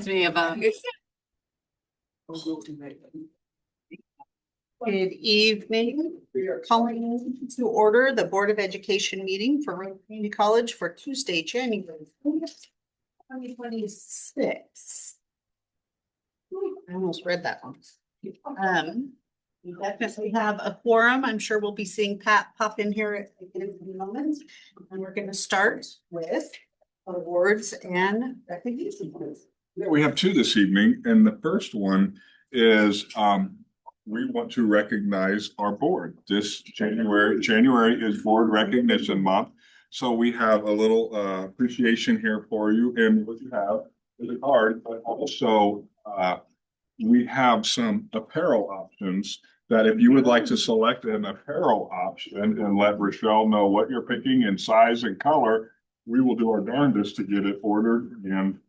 Me about. Good evening. We are calling to order the Board of Education meeting for Rowan Community College for Tuesday, January 2026. I almost read that one. We definitely have a quorum. I'm sure we'll be seeing Pat pop in here in a moment. And we're going to start with awards and recognitions. Yeah, we have two this evening, and the first one is we want to recognize our board. This January is Board Recognition Month. So we have a little appreciation here for you, and what you have is a card, but also we have some apparel options that if you would like to select an apparel option and let Rochelle know what you're picking in size and color, we will do our darndest to get it ordered and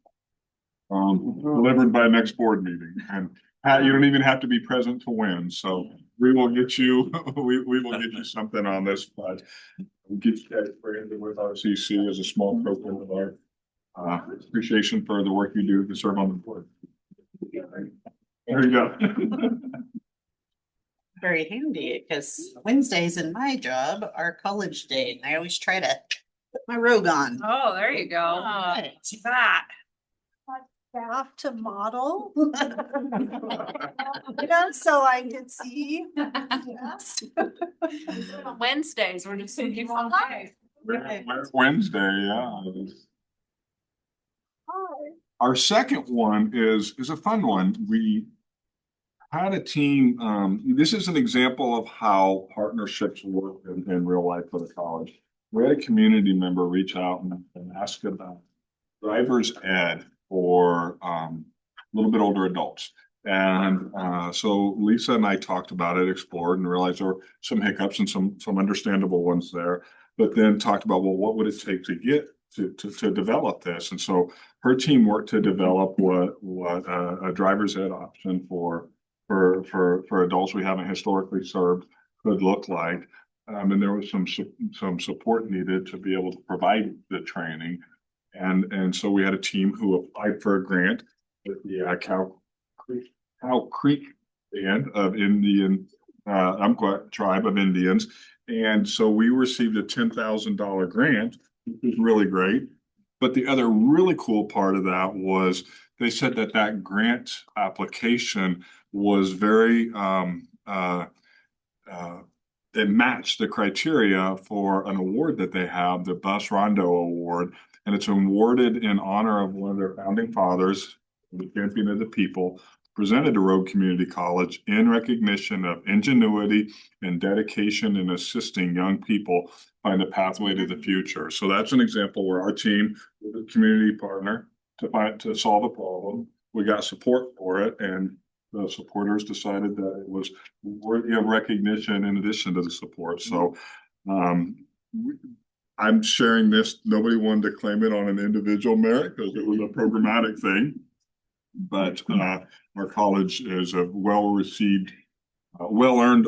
delivered by next board meeting. And Pat, you don't even have to be present to win. So we will get you, we will get you something on this, but we'll get you guys branded with RCC as a small token of our appreciation for the work you do to serve on the board. There you go. Very handy because Wednesdays in my job are college day. And I always try to put my robe on. Oh, there you go. Right. That. Staff to model. So I could see. Yes. Wednesdays, we're just thinking all day. Wednesday, yeah. Our second one is a fun one. We had a team. This is an example of how partnerships work in real life for the college. We had a community member reach out and ask about driver's ed for a little bit older adults. And so Lisa and I talked about it, explored, and realized there were some hiccups and some understandable ones there. But then talked about, well, what would it take to get to develop this? And so her team worked to develop what a driver's ed option for adults we haven't historically served could look like. And there was some support needed to be able to provide the training. And so we had a team who applied for a grant with the Cow Creek Band of Indian Umpqua tribe of Indians. And so we received a $10,000 grant, which was really great. But the other really cool part of that was they said that grant application was very it matched the criteria for an award that they have, the Bus Rondo Award, and it's awarded in honor of one of their founding fathers, the champion of the people, presented to Rogue Community College in recognition of ingenuity and dedication in assisting young people find a pathway to the future. So that's an example where our team, with a community partner, to solve a problem, we got support for it, and the supporters decided that it was worthy of recognition in addition to the support. So I'm sharing this. Nobody wanted to claim it on an individual merit because it was a programmatic thing. But our college is a well-received, well-earned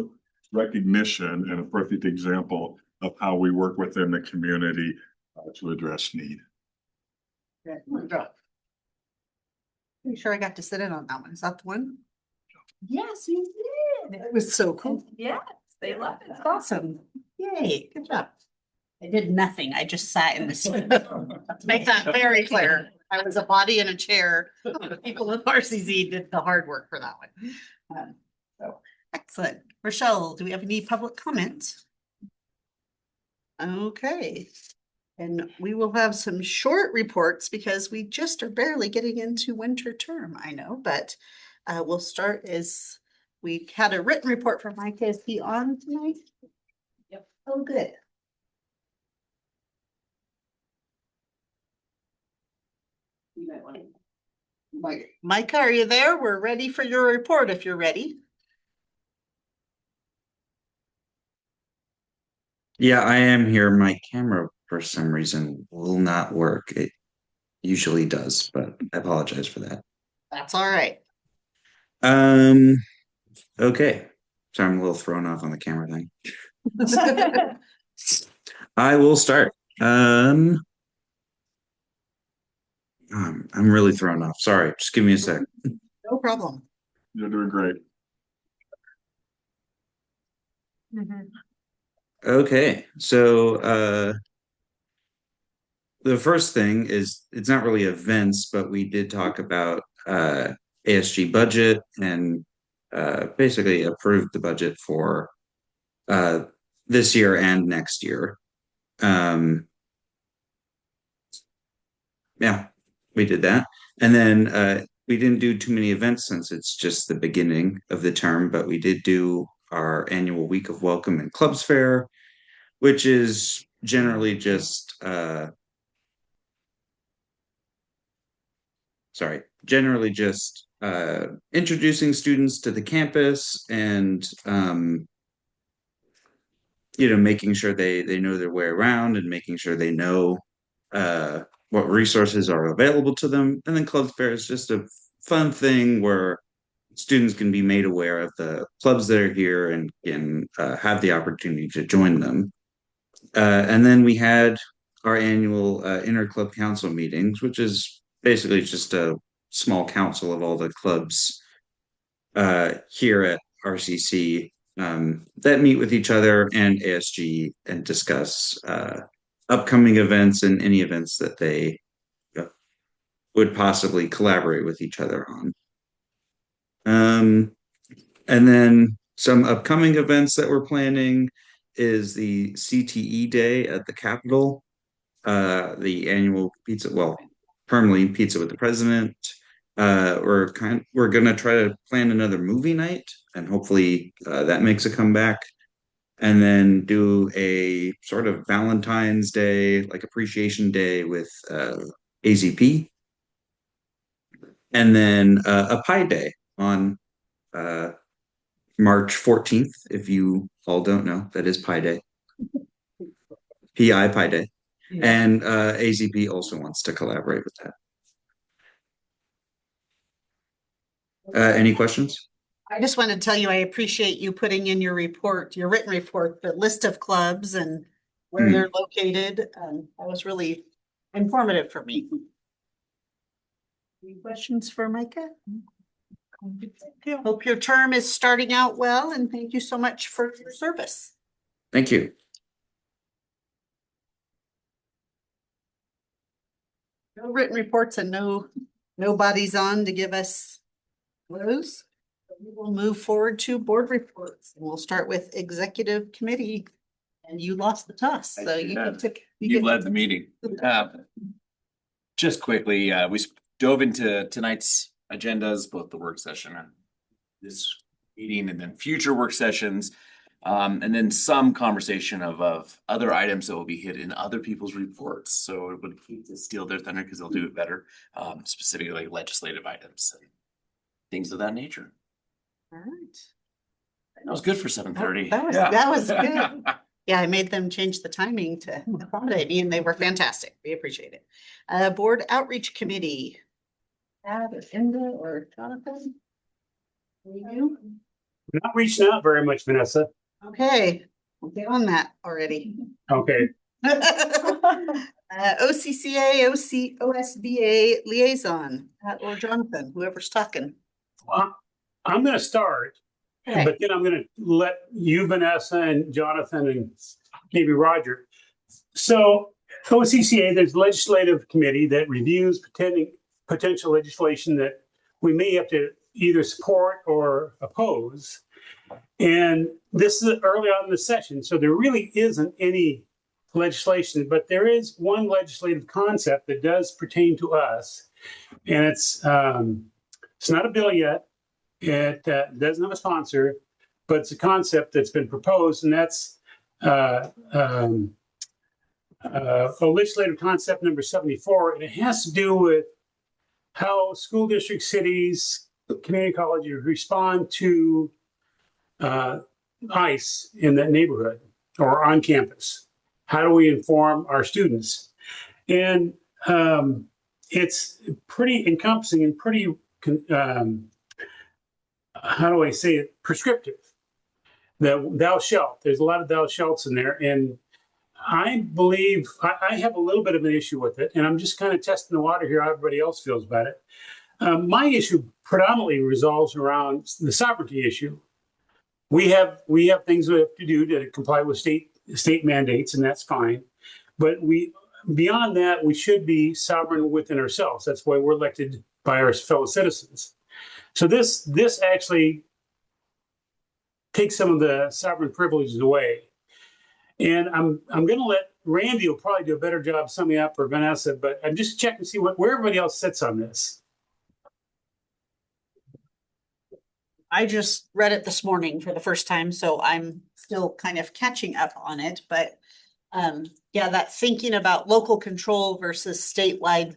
recognition and a perfect example of how we work within the community to address need. Pretty sure I got to sit in on that one. Is that the one? Yes, you did. It was so cool. Yes, they love it. It's awesome. Yay, good job. I did nothing. I just sat in the seat. Let's make that very clear. I was a body in a chair. The people with RCZ did the hard work for that one. So excellent. Rochelle, do we have any public comment? Okay. And we will have some short reports because we just are barely getting into winter term, I know, but we'll start as we had a written report from Mike. Is he on tonight? Yep. Oh, good. You might want to. Micah, are you there? We're ready for your report if you're ready. Yeah, I am here. My camera, for some reason, will not work. It usually does, but I apologize for that. That's all right. Okay. Sorry, I'm a little thrown off on the camera thing. I will start. I'm really thrown off. Sorry, just give me a sec. No problem. You're doing great. Okay, so the first thing is it's not really events, but we did talk about ASG budget and basically approved the budget for uh, this year and next year. Um, yeah, we did that. And then we didn't do too many events since it's just the beginning of the term, but we did do our annual week of welcome and clubs fair, which is generally just generally just introducing students to the campus and making sure they know their way around and making sure they know what resources are available to them. And then club fair is just a fun thing where students can be made aware of the clubs that are here and can have the opportunity to join them. And then we had our annual inter-club council meetings, which is basically just a small council of all the clubs here at RCC that meet with each other and ASG and discuss upcoming events and any events that they would possibly collaborate with each other on. And then some upcoming events that we're planning is the CTE Day at the Capitol, the annual permanently Pizza with the President. We're gonna try to plan another movie night, and hopefully that makes a comeback. And then do a sort of Valentine's Day, like Appreciation Day with AZP. And then a Pi Day on March 14th, if you all don't know, that is Pi Day. Pi Day. And AZP also wants to collaborate with that. Any questions? I just wanted to tell you, I appreciate you putting in your report, your written report, the list of clubs and where they're located. That was really informative for me. Any questions for Micah? Hope your term is starting out well, and thank you so much for your service. Thank you. No written reports and nobody's on to give us those. We will move forward to board reports, and we'll start with executive committee. And you lost the toss, so You led the meeting. Just quickly, we dove into tonight's agendas, both the work session and this meeting, and then future work sessions. And then some conversation of other items that will be hit in other people's reports. So it would hate to steal their thunder because they'll do it better, specifically like legislative items and things of that nature. All right. That was good for 7:30. That was good. Yeah, I made them change the timing to accommodate me, and they were fantastic. We appreciate it. Board Outreach Committee. Linda or Jonathan? You? Not reaching out very much, Vanessa. Okay, we'll get on that already. Okay, OCCA, OSBA liaison, Pat or Jonathan, whoever's talking. I'm gonna start, Okay. but then I'm gonna let you, Vanessa, and Jonathan, and maybe Roger. So OCCA, there's a legislative committee that reviews potential legislation that we may have to either support or oppose. And this is early on in the session, so there really isn't any legislation, but there is one legislative concept that does pertain to us. And it's not a bill yet. It doesn't have a sponsor, but it's a concept that's been proposed, and that's legislative concept number 74. And it has to do with how school districts, cities, community colleges respond to ICE in that neighborhood or on campus. How do we inform our students? And it's pretty encompassing and pretty, how do I say it, prescriptive. Thou shalt. There's a lot of thou shalts in there. And I believe I have a little bit of an issue with it, and I'm just kind of testing the water here, how everybody else feels about it. My issue predominantly resolves around the sovereignty issue. We have things we have to do to comply with state mandates, and that's fine. But beyond that, we should be sovereign within ourselves. That's why we're elected by our fellow citizens. So this actually takes some of the sovereign privileges away. And I'm going to let Randy will probably do a better job summing up for Vanessa, but I'm just checking to see where everybody else sits on this. I just read it this morning for the first time, so I'm still kind of catching up on it, but yeah, that thinking about local control versus statewide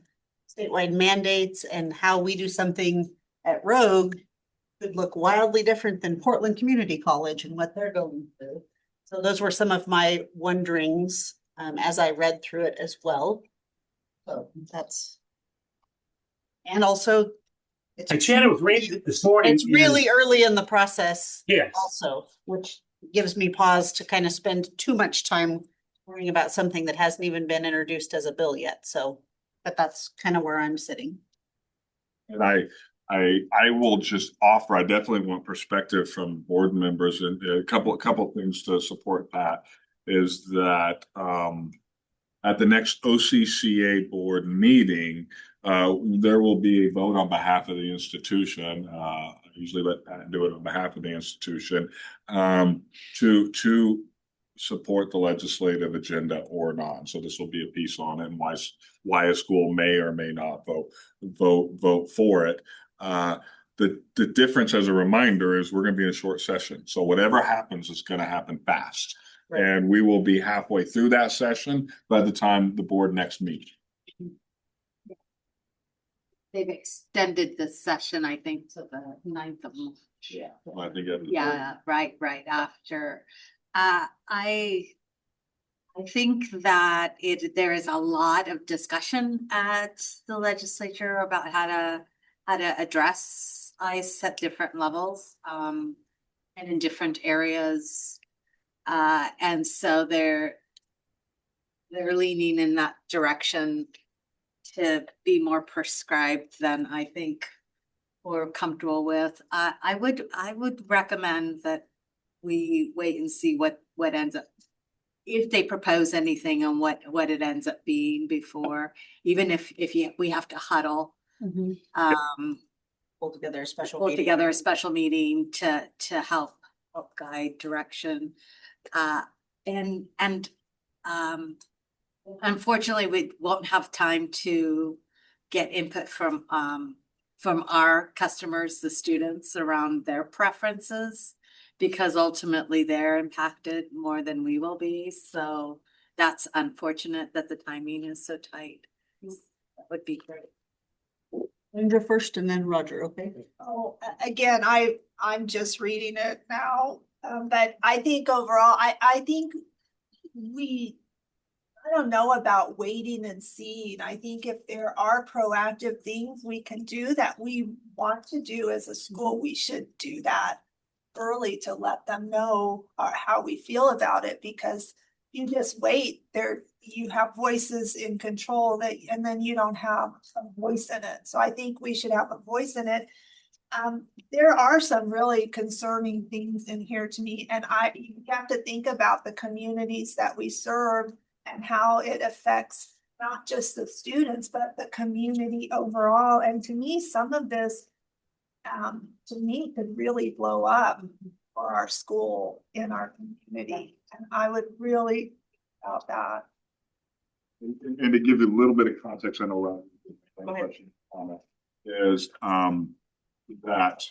mandates and how we do something at Rogue could look wildly different than Portland Community College and what they're going through. So those were some of my wonderings as I read through it as well. So that's, and also I chatted with Randy this morning. it's really early in the process Yes. also, which gives me pause to kind of spend too much time worrying about something that hasn't even been introduced as a bill yet. So, but that's kind of where I'm sitting. And I will just offer, I definitely want perspective from board members, and a couple things to support that is that at the next OCCA board meeting, there will be a vote on behalf of the institution. I usually let Pat do it on behalf of the institution to support the legislative agenda or not. So this will be a piece on it and why a school may or may not vote for it. The difference, as a reminder, is we're going to be in a short session. So whatever happens is going to happen fast. Right. And we will be halfway through that session by the time the board next meets. They've extended the session, I think, to the 9th of March. Yeah. I think that- Yeah, right after. I think that there is a lot of discussion at the legislature about how to address ICE at different levels and in different areas. And so they're leaning in that direction to be more prescribed than I think we're comfortable with. I would recommend that we wait and see what ends up, if they propose anything and what it ends up being before, even if we have to huddle. Pull together a special meeting to help guide direction. Unfortunately, we won't have time to get input from our customers, the students, around their preferences, because ultimately they're impacted more than we will be. So that's unfortunate that the timing is so tight. That would be great. Linda first and then Roger, okay? Oh, again, I'm just reading it now, but I think overall, I think I don't know about waiting and seeing. I think if there are proactive things we can do that we want to do as a school, we should do that early to let them know how we feel about it, because you just wait there, you have voices in control and then you don't have a voice in it. So I think we should have a voice in it. There are some really concerning things in here to me, and you have to think about the communities that we serve and how it affects not just the students, but the community overall. And to me, some of this, could really blow up for our school in our community. And I would really about that. And to give you a little bit of context, I know Go ahead. is that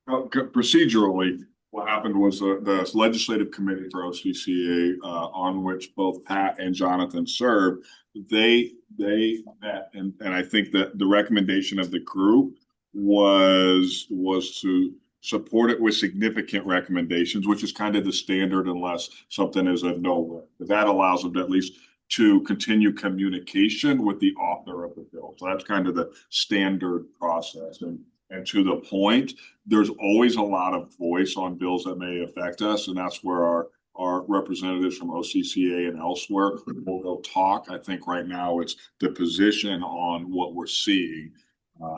procedurally, what happened was the legislative committee for OCCA, on which both Pat and Jonathan served, they met, and I think that the recommendation of the group was to support it with significant recommendations, which is kind of the standard unless something is a no. That allows them to at least to continue communication with the author of the bill. So that's kind of the standard process. And to the point, there's always a lot of voice on bills that may affect us, and that's where our representatives from OCCA and elsewhere will go talk. I think right now it's the position on what we're seeing.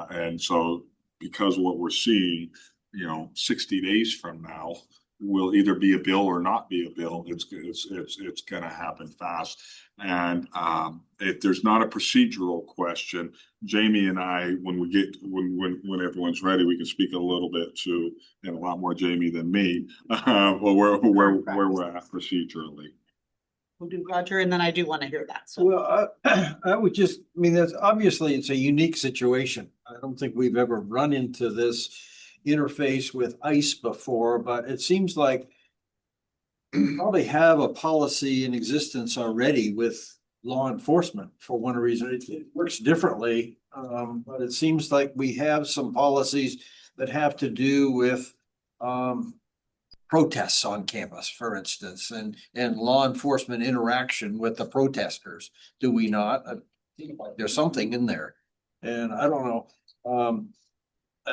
And so because what we're seeing, 60 days from now will either be a bill or not be a bill. It's gonna happen fast. And if there's not a procedural question, Jamie and I, when everyone's ready, we can speak a little bit to, and a lot more Jamie than me, but where we're at procedurally. We'll do Roger, and then I do want to hear that. So Well, I would just, I mean, that's obviously it's a unique situation. I don't think we've ever run into this interface with ICE before, but it seems like we probably have a policy in existence already with law enforcement for one reason. It works differently, but it seems like we have some policies that have to do with protests on campus, for instance, and law enforcement interaction with the protesters. Do we not? I think like there's something in there. And I don't know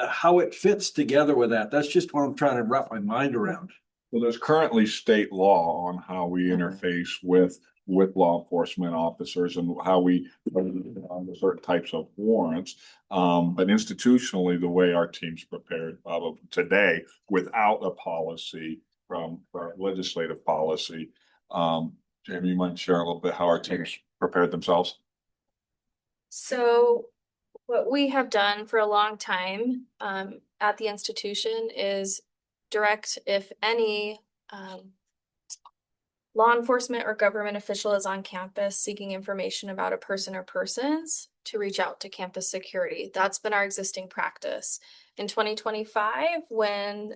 how it fits together with that. That's just what I'm trying to wrap my mind around. Well, there's currently state law on how we interface with law enforcement officers and how we on the certain types of warrants. But institutionally, the way our team's prepared today without a policy from legislative policy. Jamie, you might share a little bit how our teams prepared themselves? So what we have done for a long time at the institution is direct if any law enforcement or government official is on campus seeking information about a person or persons to reach out to campus security. That's been our existing practice. In 2025, when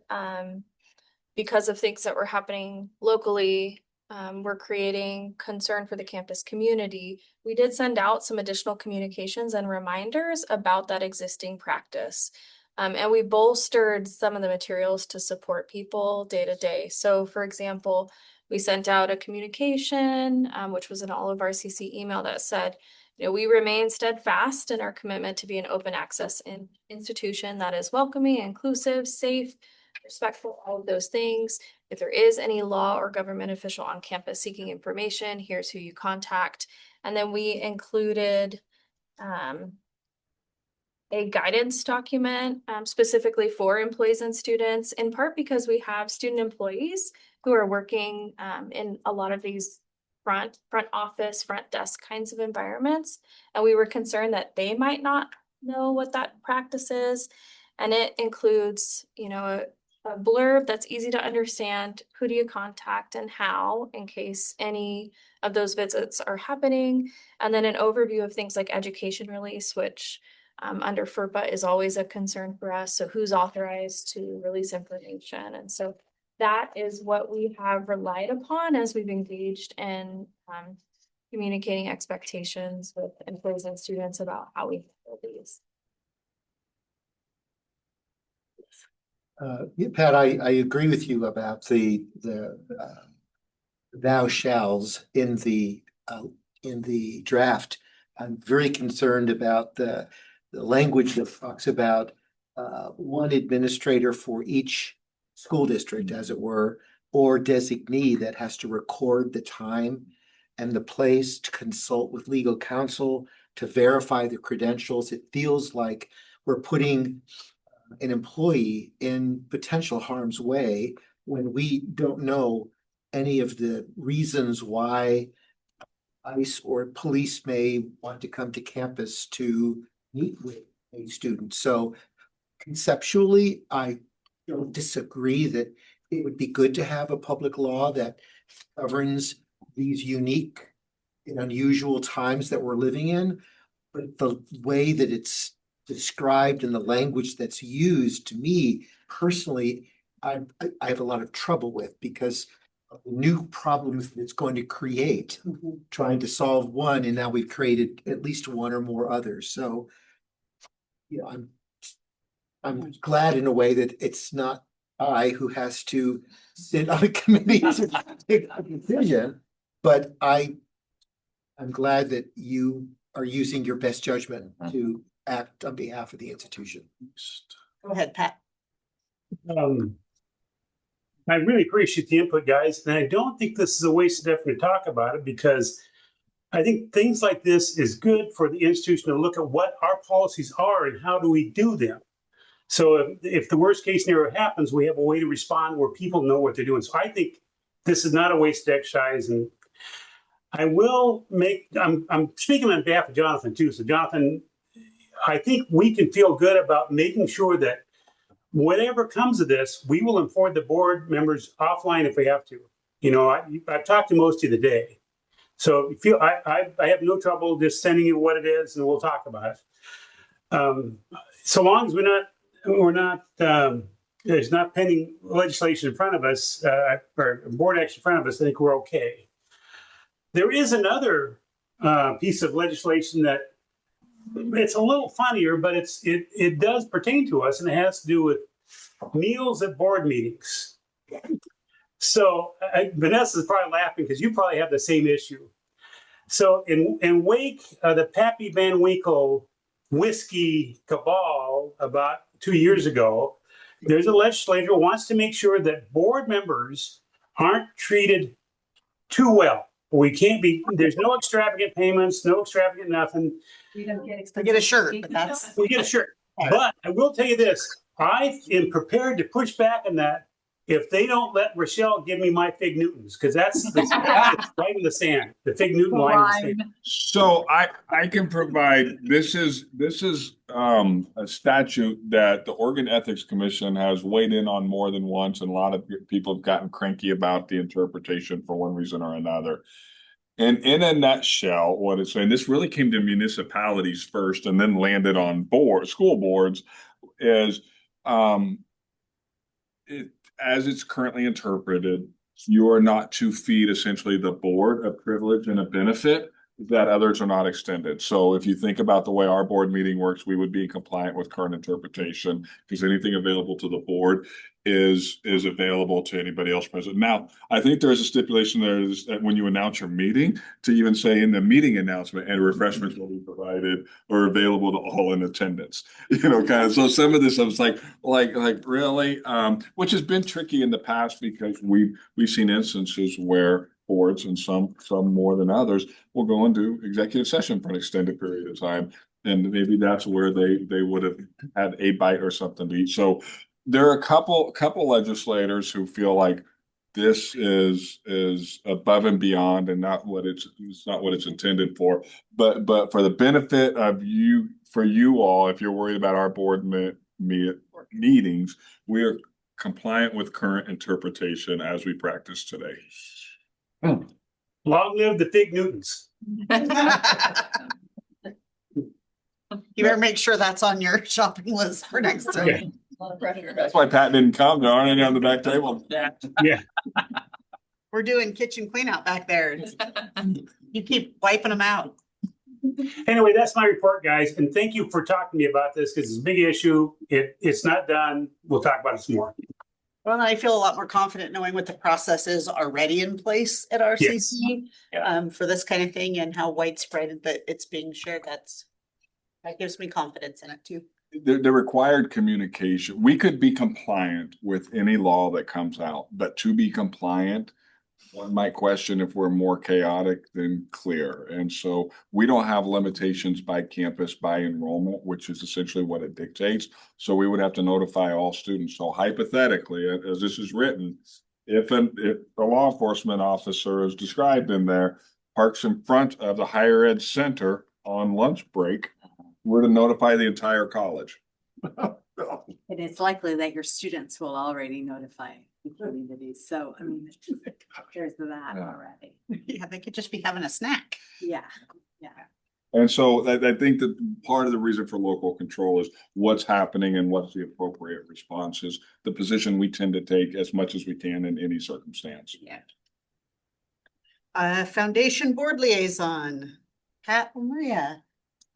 because of things that were happening locally, we're creating concern for the campus community, we did send out some additional communications and reminders about that existing practice. And we bolstered some of the materials to support people day to day. So for example, we sent out a communication, which was in all of our CC email that said, we remain steadfast in our commitment to be an open access institution that is welcoming, inclusive, safe, respectful, all of those things. If there is any law or government official on campus seeking information, here's who you contact. And then we included a guidance document specifically for employees and students, in part because we have student employees who are working in a lot of these front office, front desk kinds of environments. And we were concerned that they might not know what that practice is. And it includes, a blurb that's easy to understand, who do you contact and how, in case any of those visits are happening. And then an overview of things like education release, which under FERPA is always a concern for us. So who's authorized to release information? And so that is what we have relied upon as we've engaged in communicating expectations with employees and students about how we handle these. Yeah, Pat, I agree with you about the thou shalls in the draft. I'm very concerned about the language that talks about one administrator for each school district, as it were, or designee that has to record the time and the place to consult with legal counsel to verify the credentials. It feels like we're putting an employee in potential harm's way when we don't know any of the reasons why ICE or police may want to come to campus to meet with a student. So conceptually, I don't disagree that it would be good to have a public law that governs these unique and unusual times that we're living in. But the way that it's described in the language that's used, to me personally, I have a lot of trouble with, because of the new problems that it's going to create, trying to solve one, and now we've created at least one or more others. So, I'm glad in a way that it's not I who has to sit on a committee to take a decision, but I'm glad that you are using your best judgment to act on behalf of the institution. go ahead, Pat. I really appreciate the input, guys, and I don't think this is a waste of effort to talk about it because I think things like this is good for the institution to look at what our policies are and how do we do them. So if the worst case scenario happens, we have a way to respond where people know what they're doing. So I think this is not a wasted exercise, and I will make, I'm speaking on behalf of Jonathan too. So Jonathan, I think we can feel good about making sure that whatever comes of this, we will inform the board members offline if we have to. You know, I've talked to most of you today. So feel I have no trouble just sending you what it is and we'll talk about it. So long as there's not pending legislation in front of us, or board action in front of us, I think we're okay. There is another piece of legislation that it's a little funnier, but it does pertain to us, and it has to do with meals at board meetings. So Vanessa's probably laughing because you probably have the same issue. So in wake of the Pappy Van Winkle whiskey cabal about 2 years ago, there's a legislator who wants to make sure that board members aren't treated too well. We can't be, there's no extravagant payments, no extravagant nothing. We don't get I expensive. get a shirt, but that's. We get a shirt. But I will tell you this, I am prepared to push back on that if they don't let Rochelle give me my Fig Newtons, because that's right in the sand, the Fig Newton line in the sand. So I can provide, this is a statute that the Oregon Ethics Commission has weighed in on more than once, and a lot of people have gotten cranky about the interpretation for one reason or another. And in a nutshell, what it's saying, this really came to municipalities first and then landed on school boards, is as it's currently interpreted, you are not to feed essentially the board a privilege and a benefit that others are not extended. So if you think about the way our board meeting works, we would be compliant with current interpretation because anything available to the board is available to anybody else present. Now, I think there is a stipulation there is that when you announce your meeting, to even say in the meeting announcement, and refreshments will be provided or available to all in attendance. You know, kind of. So some of this I was like really, which has been tricky in the past because we've seen instances where boards, and some more than others, will go into executive session for an extended period of time, and maybe that's where they would have had a bite or something to eat. So there are a couple legislators who feel like this is above and beyond and not what it's not what it's intended for. But for the benefit of you, for you all, if you're worried about our board meetings, we are compliant with current interpretation as we practice today. Long live the Fig Newtons. You better make sure that's on your shopping list for next time. Yeah. That's why Pat didn't come. They're already on the back table. Yeah. We're doing kitchen clean out back there. You keep wiping them out. Anyway, that's my report, guys, and thank you for talking to me about this because it's a big issue. It's not done. We'll talk about it some more. Well, I feel a lot more confident knowing what the process is already in place at RCC for this kind of thing and how widespread that it's being shared. That gives me confidence in it too. The required communication, we could be compliant with any law that comes out, but to be compliant, one might question if we're more chaotic than clear. And so we don't have limitations by campus, by enrollment, which is essentially what it dictates. So we would have to notify all students. So hypothetically, as this is written, if a law enforcement officer is described in there, parks in front of the higher ed center on lunch break, we're to notify the entire college. And it's likely that your students will already notify the communities. So, I mean, there's that already. Yeah, they could just be having a snack. Yeah, yeah. And so I think that part of the reason for local control is what's happening and what's the appropriate response is the position we tend to take as much as we can in any circumstance. Yeah. Foundation board liaison, Pat or Maria.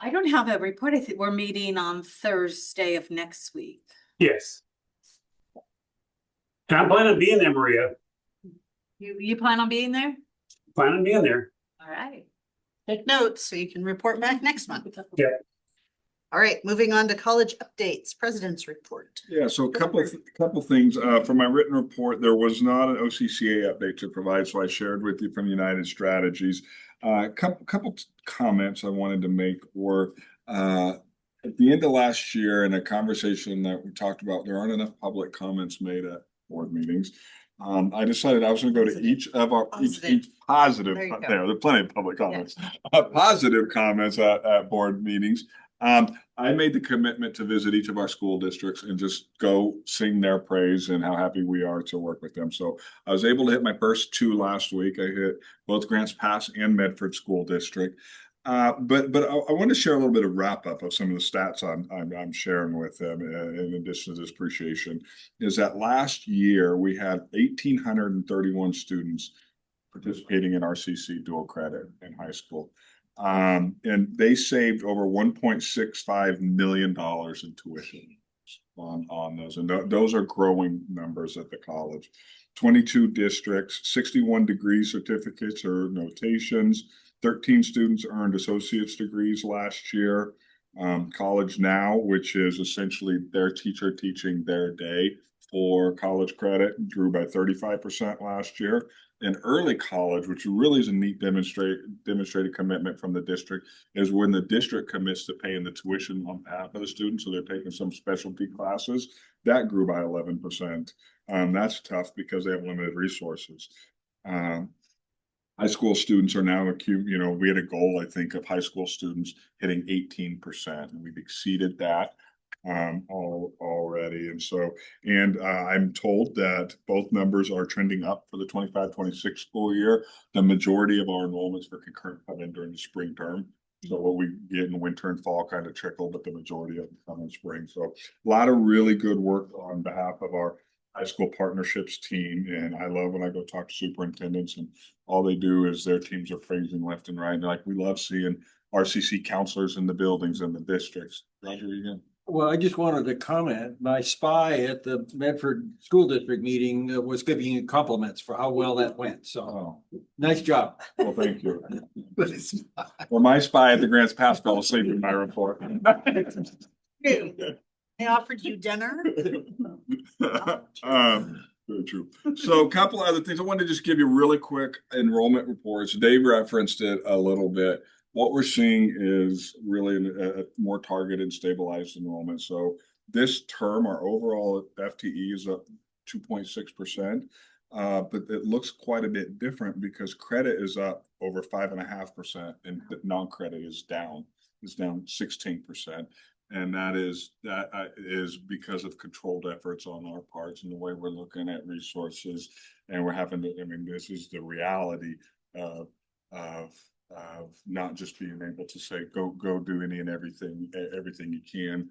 I don't have a report. I think we're meeting on Thursday of next week. Yes. And I'm planning on being there, Maria. You plan on being there? Plan on being there. All right. Take notes so you can report back next month. Yeah. All right, moving on to college updates, president's report. Yeah, so a couple things, for my written report, there was not an OCCA update to provide, so I shared with you from United Strategies. Couple comments I wanted to make were, at the end of last year, in a conversation that we talked about, there aren't enough public comments made at board meetings. I decided I was gonna go to each of our, each positive, There you go. there are plenty of public comments. Positive comments at board meetings. I made the commitment to visit each of our school districts and just go sing their praise and how happy we are to work with them. So I was able to hit my first two last week. I hit both Grants Pass and Medford School District. But I want to share a little bit of wrap up of some of the stats I'm sharing with them in addition to this appreciation. Is that last year we had 1,831 students participating in RCC dual credit in high school. And they saved over $1.65 million in tuition on those. And those are growing numbers at the college. 22 districts, 61 degree certificates or notations, 13 students earned associate's degrees last year. College Now, which is essentially their teacher teaching their day for college credit, grew by 35% last year. And early college, which really is a neat demonstrated commitment from the district, is when the district commits to paying the tuition on behalf of the students. So they're taking some specialty classes. That grew by 11%. That's tough because they have limited resources. High school students are now we had a goal, I think, of high school students hitting 18%, and we've exceeded that already. And I'm told that both numbers are trending up for the 25-26 school year. The majority of our enrollments for concurrent come in during the spring term. So what we get in winter and fall kind of trickle, but the majority of them come in spring. So a lot of really good work on behalf of our high school partnerships team. And I love when I go talk to superintendents and all they do is their teams are praising left and right. And they're like, we love seeing RCC counselors in the buildings and the districts. Roger, again. Well, I just wanted to comment, my spy at the Medford School District meeting was giving you compliments for how well that went, so nice job. Well, thank you. Well, my spy at the Grants Pass fell asleep in my report. They offered you dinner? Very true. So a couple other things. I wanted to just give you really quick enrollment reports. Dave referenced it a little bit. What we're seeing is really a more targeted, stabilized enrollment. So this term, our overall FTE is up 2.6%, but it looks quite a bit different because credit is up over 5.5% and non-credit is down. It's down 16%. And that is because of controlled efforts on our parts and the way we're looking at resources. And we're having to, this is the reality of not just being able to say, go do any and everything you can.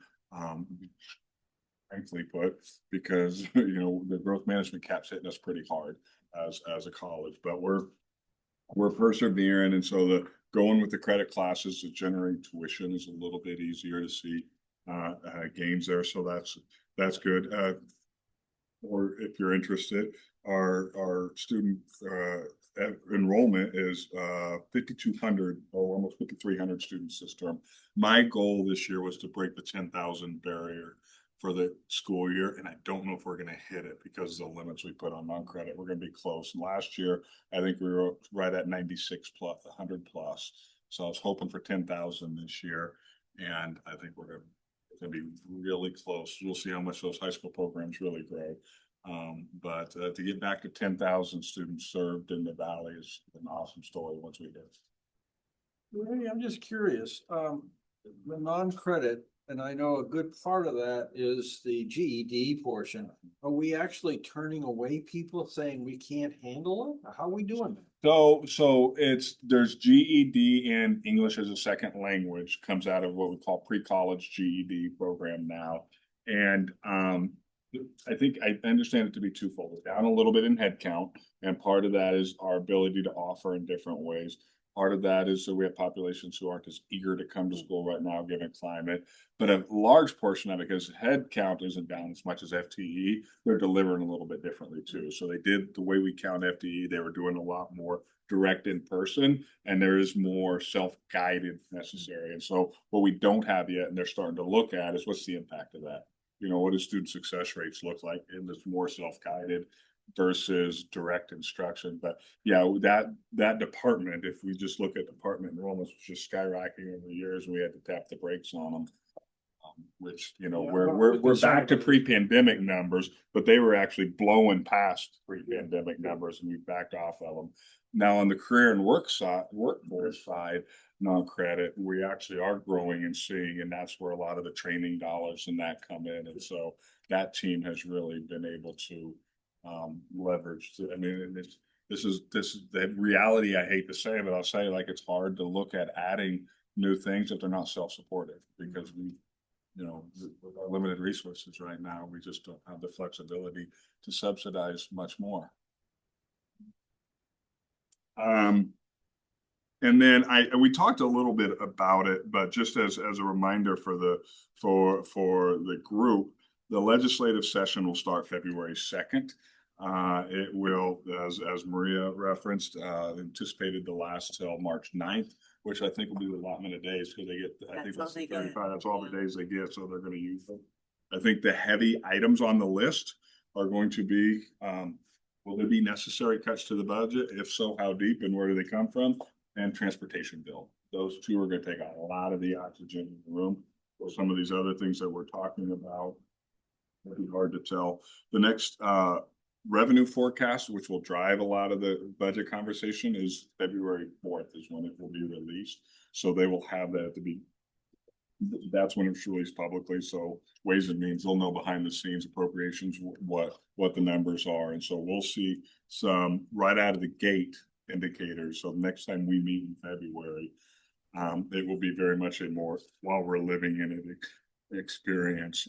Frankly put, because, the growth management cap's hitting us pretty hard as a college, but we're persevering. And so going with the credit classes to generate tuition is a little bit easier to see gains there. So that's good. Or if you're interested, our student enrollment is 5,200 or almost 5,300 students this term. My goal this year was to break the 10,000 barrier for the school year, and I don't know if we're going to hit it because of the limits we put on non-credit. We're going to be close. And last year, I think we were right at 96 plus, 100 plus. So I was hoping for 10,000 this year, and I think we're going to be really close. We'll see how much those high school programs really grow. But to get back to 10,000 students served in the Valley is an awesome story once we get it. I'm just curious, the non-credit, and I know a good part of that is the GED portion. Are we actually turning away people saying we can't handle it? How are we doing that? So there's GED and English as a second language comes out of what we call pre-college GED program now. And I think I understand it to be twofold. It's down a little bit in headcount, and part of that is our ability to offer in different ways. Part of that is that we have populations who aren't as eager to come to school right now, given climate. But a large portion of it, because head count isn't down as much as FTE, they're delivering a little bit differently too. So they did the way we count FTE, they were doing a lot more direct in person, and there is more self-guided necessary. And so what we don't have yet, and they're starting to look at, is what's the impact of that? You know, what do student success rates look like in this more self-guided versus direct instruction? But yeah, that department, if we just look at department enrollments, was just skyrocketing over the years, and we had to tap the brakes on them. Which, you know, Yeah, we're back to pre-pandemic numbers, but they were actually blowing past pre-pandemic numbers, and we backed off of them. Now, on the career and workforce side, non-credit, we actually are growing and seeing, and that's where a lot of the training dollars and that come in. And so that team has really been able to leverage. I mean, this is the reality. I hate to say it, but I'll say, like, it's hard to look at adding new things if they're not self-supportive, because we, you know, with our limited resources right now, we just don't have the flexibility to subsidize much more. And then we talked a little bit about it, but just as a reminder for the group, the legislative session will start February 2nd. It will, as Maria referenced, anticipated to last till March 9th, which I think will be the allotment of days, because they get, I think that's 35, that's all the days they get, so they're going to use them. I think the heavy items on the list are going to be, will there be necessary cuts to the budget? If so, how deep and where do they come from? And transportation bill. Those two are going to take a lot of the oxygen in the room. Or some of these other things that we're talking about, it'll be hard to tell. The next revenue forecast, which will drive a lot of the budget conversation, is February 4th is when it will be released. So they will have that to be, that's when it's released publicly. So Ways and Means, they'll know behind the scenes appropriations, what the numbers are. And so we'll see some right out of the gate indicators. So next time we meet in February, it will be very much a more, while we're living in it, experience.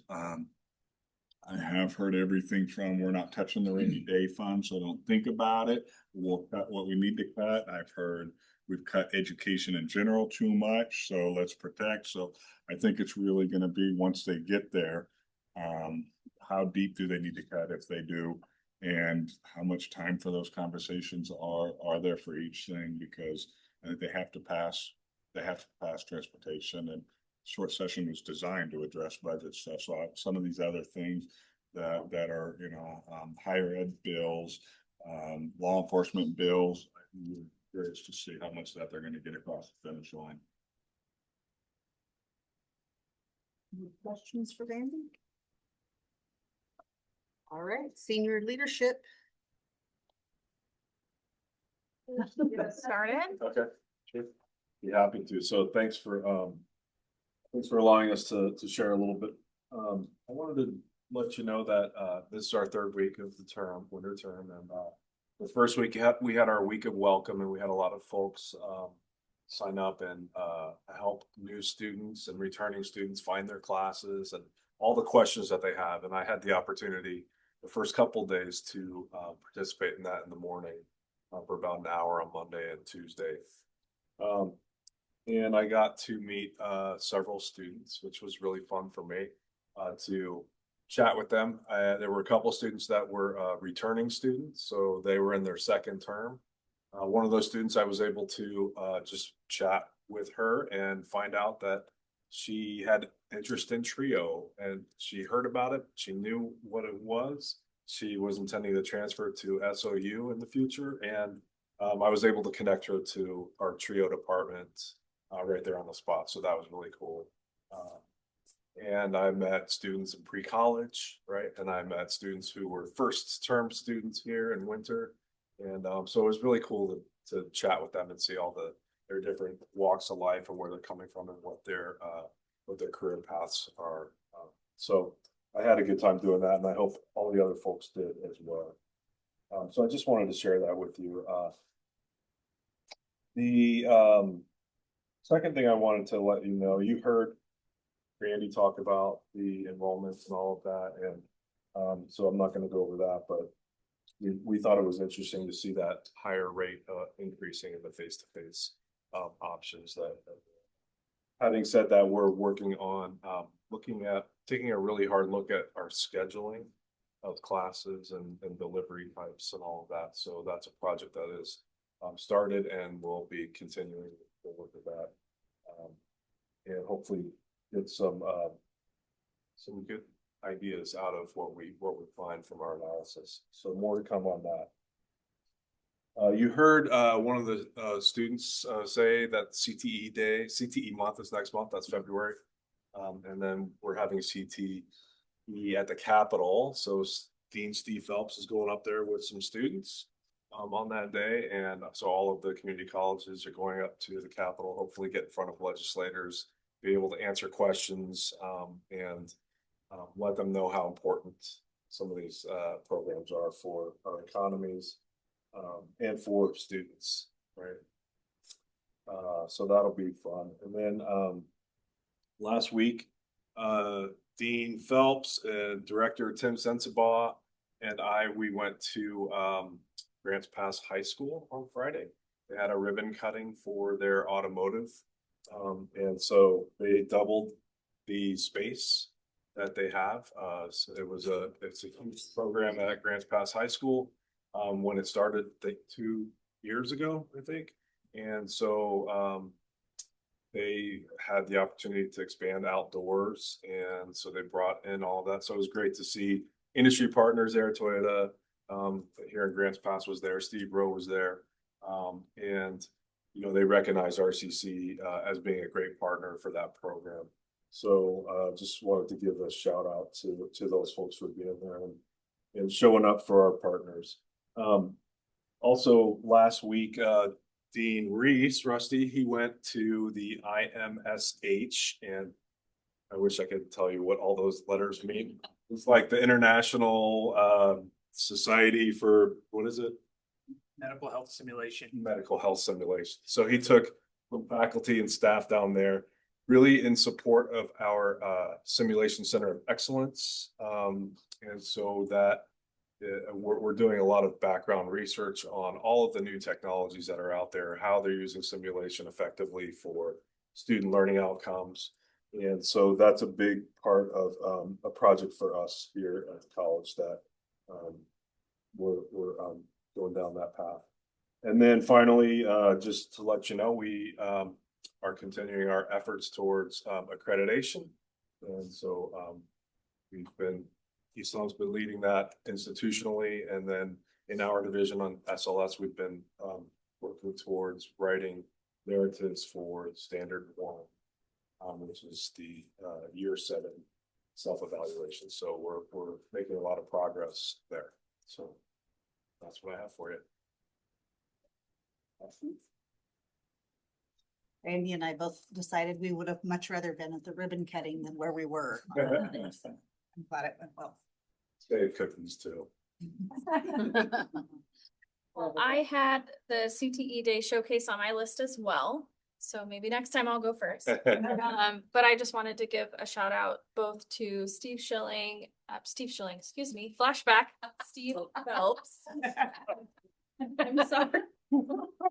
I have heard everything from, we're not touching the rainy day fund, so don't think about it. We'll cut what we need to cut. I've heard we've cut education in general too much, so let's protect. So I think it's really going to be, once they get there, how deep do they need to cut if they do, and how much time for those conversations are there for each thing, because I think they have to pass transportation, and short session was designed to address budget stuff. So some of these other things that are, you know, higher ed bills, law enforcement bills, I'm curious to see how much that they're going to get across the finish line. Any questions for Vandy? All right, senior leadership. Get started. Okay, sure. Be happy to. So thanks for allowing us to share a little bit. I wanted to let you know that this is our third week of the term, winter term, and the first week we had our week of welcome, and we had a lot of folks sign up and help new students and returning students find their classes and all the questions that they have. And I had the opportunity the first couple of days to participate in that in the morning for about an hour on Monday and Tuesday. And I got to meet several students, which was really fun for me to chat with them. There were a couple of students that were returning students, so they were in their second term. One of those students, I was able to just chat with her and find out that she had interest in TRIO, and she heard about it. She knew what it was. She was intending to transfer to SOU in the future, and I was able to connect her to our TRIO department right there on the spot. So that was really cool. And I met students in pre-college, right? And I met students who were first term students here in winter. And so it was really cool to chat with them and see all their different walks of life and where they're coming from and what their career paths are. So I had a good time doing that, and I hope all the other folks did as well. So I just wanted to share that with you. The second thing I wanted to let you know, you heard Randy talk about the enrollments and all of that, and so I'm not going to go over that, but we thought it was interesting to see that higher rate increasing in the face-to-face options. That, having said that, we're working on taking a really hard look at our scheduling of classes and delivery types and all of that. So that's a project that is started, and we'll be continuing to work with that. And hopefully get some good ideas out of what we find from our analysis. So more to come on that. You heard one of the students say that CTE month is next month. That's February. And then we're having CTE at the Capitol. So Dean Steve Phelps is going up there with some students on that day. And so all of the community colleges are going up to the Capitol, hopefully get in front of legislators, be able to answer questions, and let them know how important some of these programs are for our economies, and for students, right? So that'll be fun. And then last week, Dean Phelps and Director Tim Sensabaugh and we went to Grants Pass High School on Friday. They had a ribbon cutting for their automotive. And so they doubled the space that they have. So it's a huge program at Grants Pass High School. When it started, I think 2 years ago, I think. And so they had the opportunity to expand outdoors. And so they brought in all of that. So it was great to see industry partners there. Toyota here in Grants Pass was there. Steve Rowe was there. And, you know, they recognize RCC as being a great partner for that program. So just wanted to give a shout out to those folks for being there and showing up for our partners. Also last week, Dean Reese, Rusty, he went to the IMSH, and I wish I could tell you what all those letters mean. It's like the International Society for, what is it? Medical health simulation. Medical health simulation. So he took some faculty and staff down there, really in support of our Simulation Center of Excellence. And so that we're doing a lot of background research on all of the new technologies that are out there, how they're using simulation effectively for student learning outcomes. And so that's a big part of a project for us here at the college that we're going down that path. And then finally, just to let you know, we are continuing our efforts towards accreditation. And so East Long's been leading that institutionally, and then in our division on SLS, we've been working towards writing narratives for Standard 1, which is the year 7 self-evaluation. So we're making a lot of progress there. So that's what I have for you. Randy and I both decided we would have much rather been at the ribbon cutting than where we were. I'm glad it went well. Save cookies too. Well, I had the CTE Day showcase on my list as well, so maybe next time I'll go first. But I just wanted to give a shout out both to Steve Schilling, excuse me, flashback, Steve Phelps. I'm sorry.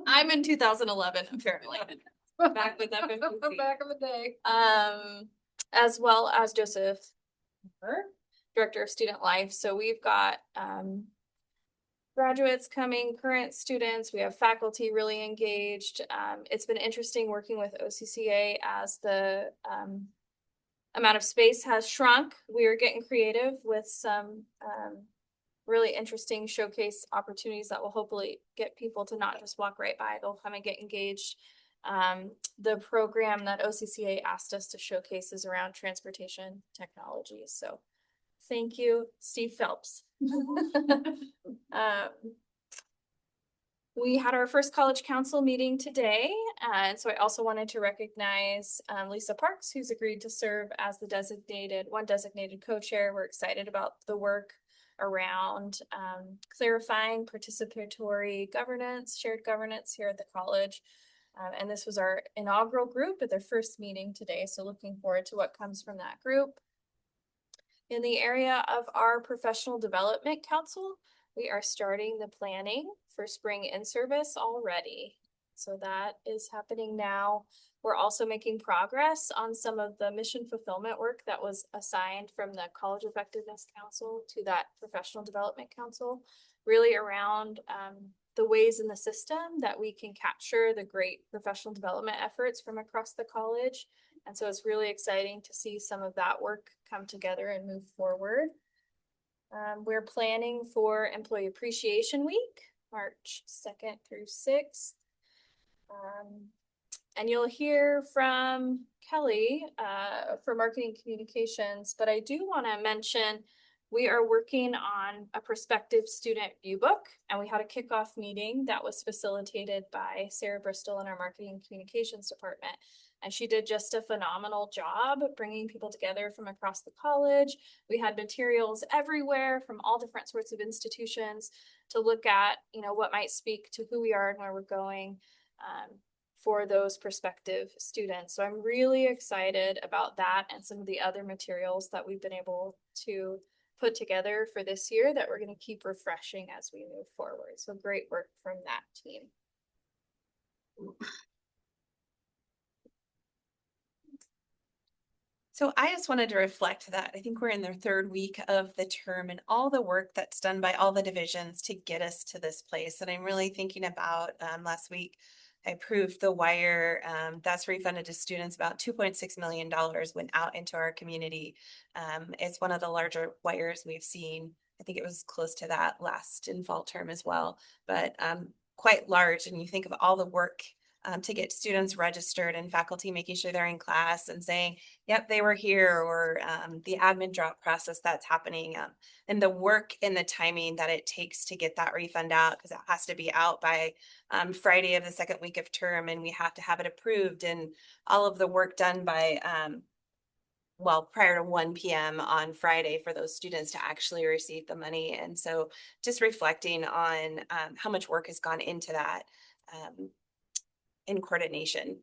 I'm in 2011, apparently. Back with FFPC. Back in the day. As well as Joseph, Director of Student Life. So we've got graduates coming, current students, we have faculty really engaged. It's been interesting working with OCCA as the amount of space has shrunk. We are getting creative with some really interesting showcase opportunities that will hopefully get people to not just walk right by, they'll come and get engaged. The program that OCCA asked us to showcase is around transportation technology. So thank you, Steve Phelps. We had our first college council meeting today. And so I also wanted to recognize Lisa Parks, who's agreed to serve as the designated co-chair. We're excited about the work around clarifying participatory governance, shared governance here at the college. And this was our inaugural group at their first meeting today. So looking forward to what comes from that group. In the area of our professional development council, we are starting the planning for spring in-service already. So that is happening now. We're also making progress on some of the mission fulfillment work that was assigned from the College Effectiveness Council to that professional development council, really around the ways in the system that we can capture the great professional development efforts from across the college. And so it's really exciting to see some of that work come together and move forward. We're planning for Employee Appreciation Week, March 2nd through 6th. And you'll hear from Kelly for marketing communications, but I do want to mention we are working on a prospective student view book, and we had a kickoff meeting that was facilitated by Sarah Bristol in our marketing and communications department. And she did just a phenomenal job bringing people together from across the college. We had materials everywhere from all different sorts of institutions to look at, what might speak to who we are and where we're going. For those prospective students. So I'm really excited about that and some of the other materials that we've been able to put together for this year that we're going to keep refreshing as we move forward. So great work from that team. So I just wanted to reflect that I think we're in the third week of the term and all the work that's done by all the divisions to get us to this place. And I'm really thinking about last week, I approved the wire that's refunded to students. About $2.6 million went out into our community. It's one of the larger wires we've seen. I think it was close to that last in fall term as well, but quite large. And you think of all the work to get students registered and faculty making sure they're in class and saying, yep, they were here, or the admin drop process that's happening, and the work and the timing that it takes to get that refund out, because it has to be out by Friday of the second week of term, and we have to have it approved, and all of the work done by prior to 1 p.m. on Friday for those students to actually receive the money. And so just reflecting on how much work has gone into that in coordination,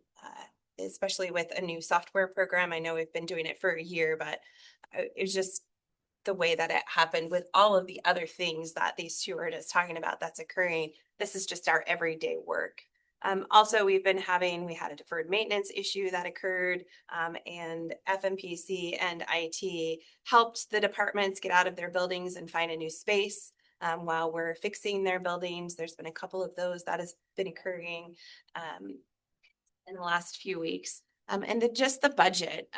especially with a new software program. I know we've been doing it for a year, but it was just the way that it happened with all of the other things that these two were just talking about that's occurring. This is just our everyday work. Also, we had a deferred maintenance issue that occurred, and FMPC and IT helped the departments get out of their buildings and find a new space. While we're fixing their buildings, there's been a couple of those that has been occurring in the last few weeks. And just the budget,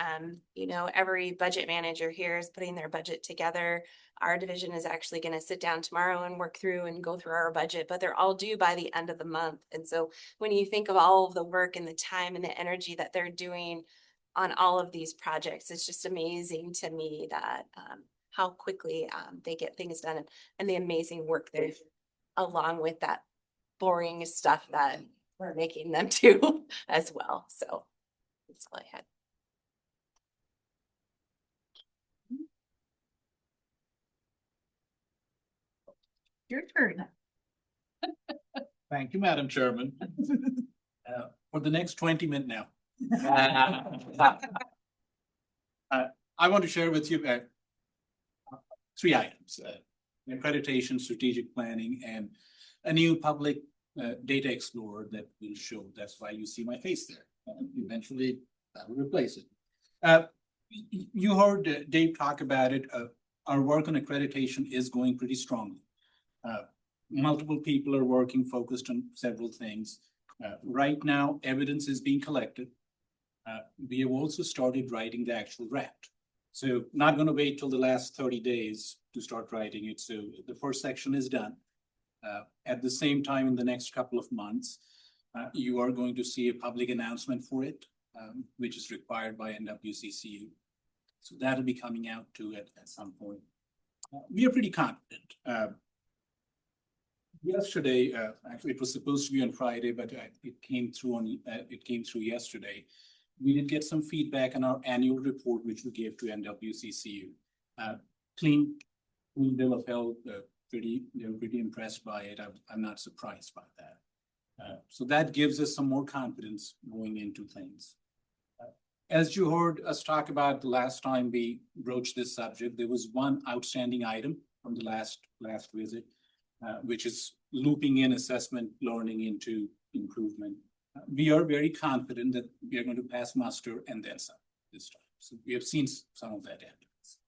every budget manager here is putting their budget together. Our division is actually going to sit down tomorrow and work through and go through our budget, but they're all due by the end of the month. And so when you think of all of the work and the time and the energy that they're doing on all of these projects, it's just amazing to me that how quickly they get things done, and the amazing work there, along with that boring stuff that we're making them do as well. So that's all I had. Your turn. Thank you, Madam Chairman. For the next 20 minutes now. I want to share with you 3 items: accreditation, strategic planning, and a new public data explorer that will show. That's why you see my face there. Eventually, I will replace it. You heard Dave talk about it. Our work on accreditation is going pretty strongly. Multiple people are working, focused on several things. Right now, evidence is being collected. We have also started writing the actual draft. So not going to wait till the last 30 days to start writing it. So the first section is done. At the same time, in the next couple of months, you are going to see a public announcement for it, which is required by NWCCU. So that'll be coming out too at some point. We are pretty confident. Yesterday, actually, it was supposed to be on Friday, but it came through yesterday. We did get some feedback on our annual report, which we gave to NWCCU. Clean bill of health. They were pretty impressed by it. I'm not surprised by that. So that gives us some more confidence going into things. As you heard us talk about the last time we broached this subject, there was one outstanding item from the last visit, which is looping in assessment learning into improvement. We are very confident that we are going to pass muster and then some this time. So we have seen some of that evidence.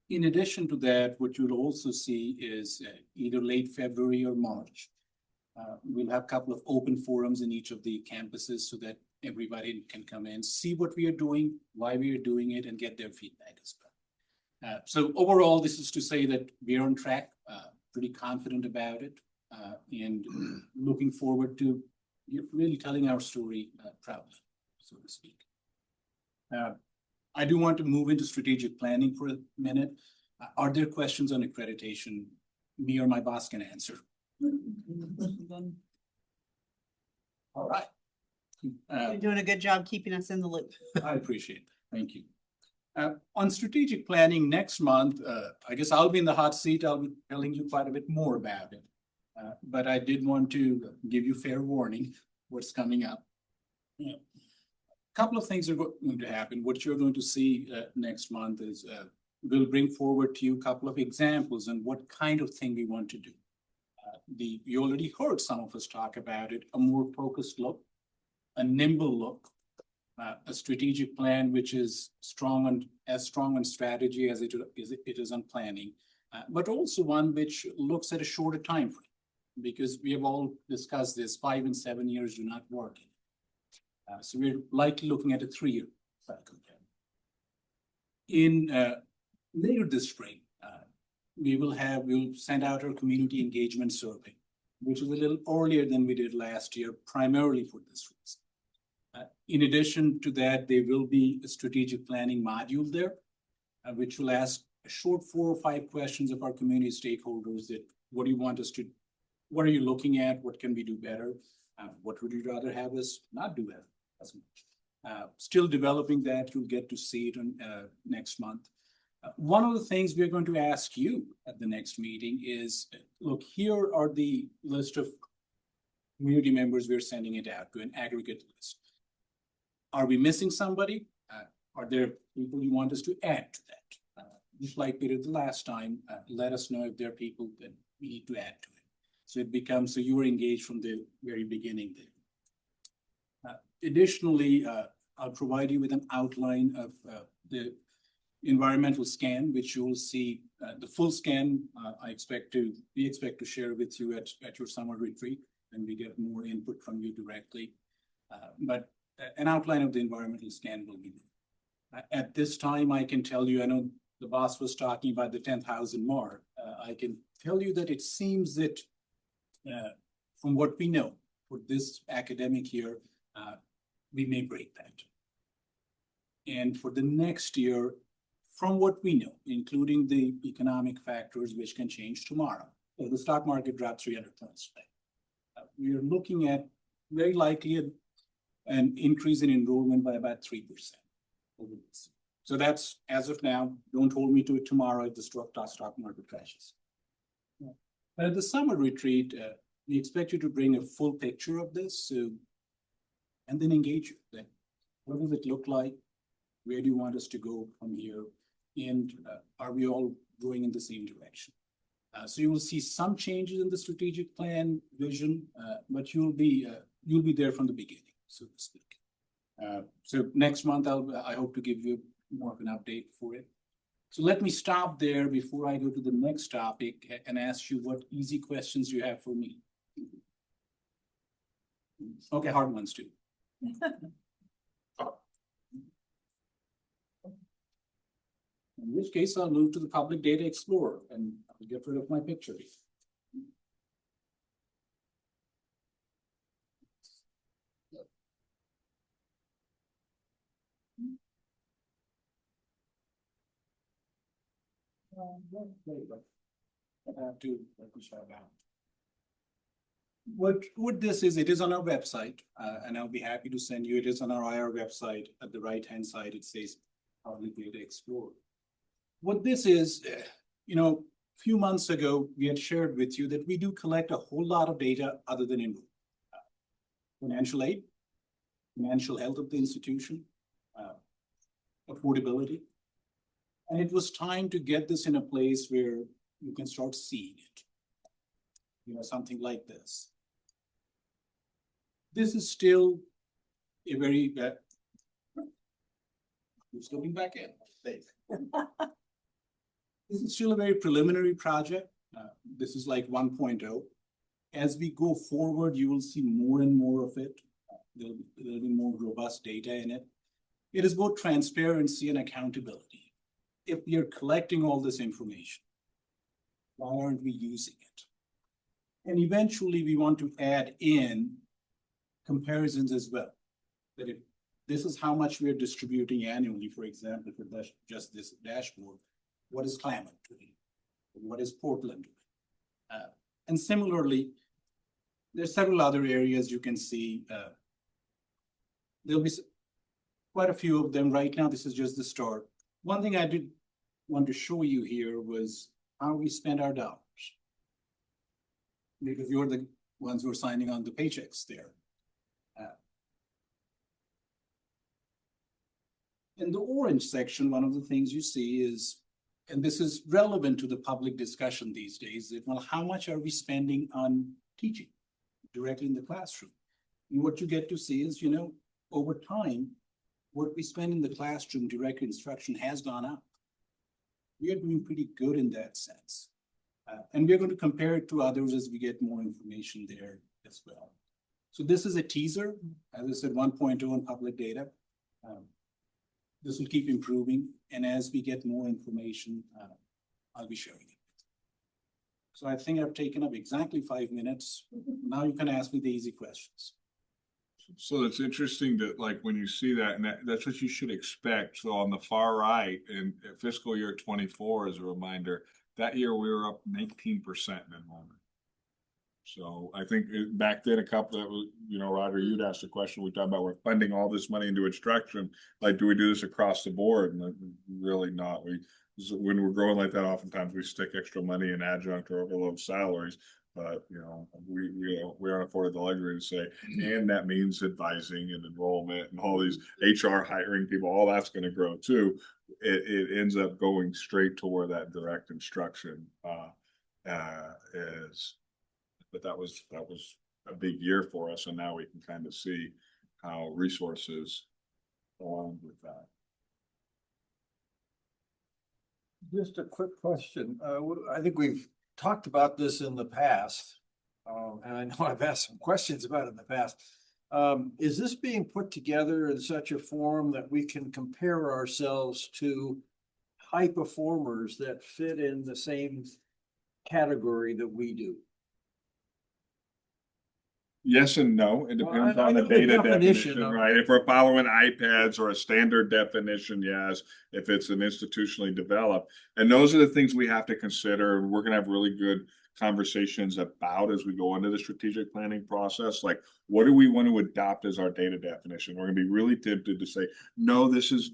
In addition to that, what you'll also see is either late February or March, We'll have a couple of open forums in each of the campuses so that everybody can come in, see what we are doing, why we are doing it, and get their feedback as well. So overall, this is to say that we're on track, pretty confident about it, and looking forward to really telling our story proudly, so to speak. I do want to move into strategic planning for a minute. Are there questions on accreditation? Me or my boss can answer. All right. You're doing a good job keeping us in the loop. I appreciate it. Thank you. On strategic planning next month, I guess I'll be in the hot seat. I'll be telling you quite a bit more about it. But I did want to give you fair warning what's coming up. A couple of things are going to happen. What you're going to see next month is we'll bring forward to you a couple of examples on what kind of thing we want to do. You already heard some of us talk about it, a more focused look, a nimble look, a strategic plan which is as strong on strategy as it is on planning, but also one which looks at a shorter time frame, because we have all discussed this, 5 and 7 years do not work. So we're likely looking at a 3-year cycle. In later this spring, we'll send out our community engagement survey, which is a little earlier than we did last year, primarily for this reason. In addition to that, there will be a strategic planning module there, which will ask a short 4 or 5 questions of our community stakeholders that what do you want us to, what are you looking at? What can we do better? What would you rather have us not do better as much? Still developing that, you'll get to see it on next month. One of the things we're going to ask you at the next meeting is, look, here are the list of community members we're sending it out to, an aggregate list. Are we missing somebody? Are there people you want us to add to that? Just like we did the last time, let us know if there are people that we need to add to it. So it becomes, so you are engaged from the very beginning there. Additionally, I'll provide you with an outline of the environmental scan, which you will see the full scan. We expect to share with you at your summer retreat, and we get more input from you directly. But an outline of the environmental scan will be there. At this time, I can tell you, I know the boss was talking about the 10,000 mark. I can tell you that it seems that from what we know for this academic year, we may break that. And for the next year, from what we know, including the economic factors which can change tomorrow, the stock market dropped 300 points today. We are looking at very likely an increase in enrollment by about 3%. So that's, as of now, don't hold me to it tomorrow if the stock market crashes. But at the summer retreat, we expect you to bring a full picture of this, and then engage you. Then, what does it look like? Where do you want us to go from here? And are we all going in the same direction? So you will see some changes in the strategic plan vision, but you'll be there from the beginning, so to speak. So next month, I hope to give you more of an update for it. So let me stop there before I go to the next topic and ask you what easy questions you have for me. Okay, hard ones too. In which case, I'll move to the Public Data Explorer and I'll get rid of my picture. I have to shut down. What this is, it is on our website, and I'll be happy to send you. It is on our IR website. At the right-hand side, it says Public Data Explorer. What this is, a few months ago, we had shared with you that we do collect a whole lot of data other than enrollment. Financial aid, financial health of the institution, affordability. And it was time to get this in a place where you can start seeing it. Something like this. This is still a very, who's coming back in? This is still a very preliminary project. This is like 1.0. As we go forward, you will see more and more of it. There'll be more robust data in it. It is both transparency and accountability. If we are collecting all this information, why aren't we using it? And eventually we want to add in comparisons as well. That if this is how much we are distributing annually, for example, for just this dashboard, what is Klamath doing? What is Portland doing? And similarly, there's several other areas you can see. There'll be quite a few of them right now. This is just the start. One thing I did want to show you here was how we spend our dollars. Because you're the ones who are signing on the paychecks there. In the orange section, one of the things you see is, and this is relevant to the public discussion these days, that, well, how much are we spending on teaching directly in the classroom? And what you get to see is, over time, what we spend in the classroom, direct instruction, has gone up. We are doing pretty good in that sense. And we're going to compare it to others as we get more information there as well. So this is a teaser, as I said, 1.0 in public data. This will keep improving, and as we get more information, I'll be sharing it. So I think I've taken up exactly 5 minutes. Now you can ask me the easy questions. So it's interesting that like when you see that, and that's what you should expect. So on the far right in fiscal year 24, as a reminder, that year we were up 19% in enrollment. So I think back then, a couple that was, Roger, you'd asked a question. We talked about we're funding all this money into instruction. Like, do we do this across the board? And really not. When we're growing like that, oftentimes we stick extra money in adjunct or overload salaries. But we aren't afforded the luxury to say, and that means advising and enrollment and all these HR hiring people. All that's going to grow too. It ends up going straight to where that direct instruction is. But that was a big year for us, and now we can kind of see how resources along with that. Just a quick question. I think we've talked about this in the past, and I know I've asked some questions about it in the past. Is this being put together in such a form that we can compare ourselves to high performers that fit in the same category that we do? Yes and no. It depends Well, I on the know the data definition definition, of- right? If we're following iPads or a standard definition, yes. If it's an institutionally developed, and those are the things we have to consider. And we're going to have really good conversations about as we go into the strategic planning process. Like, what do we want to adopt as our data definition? We're going to be really tempted to say, no, this is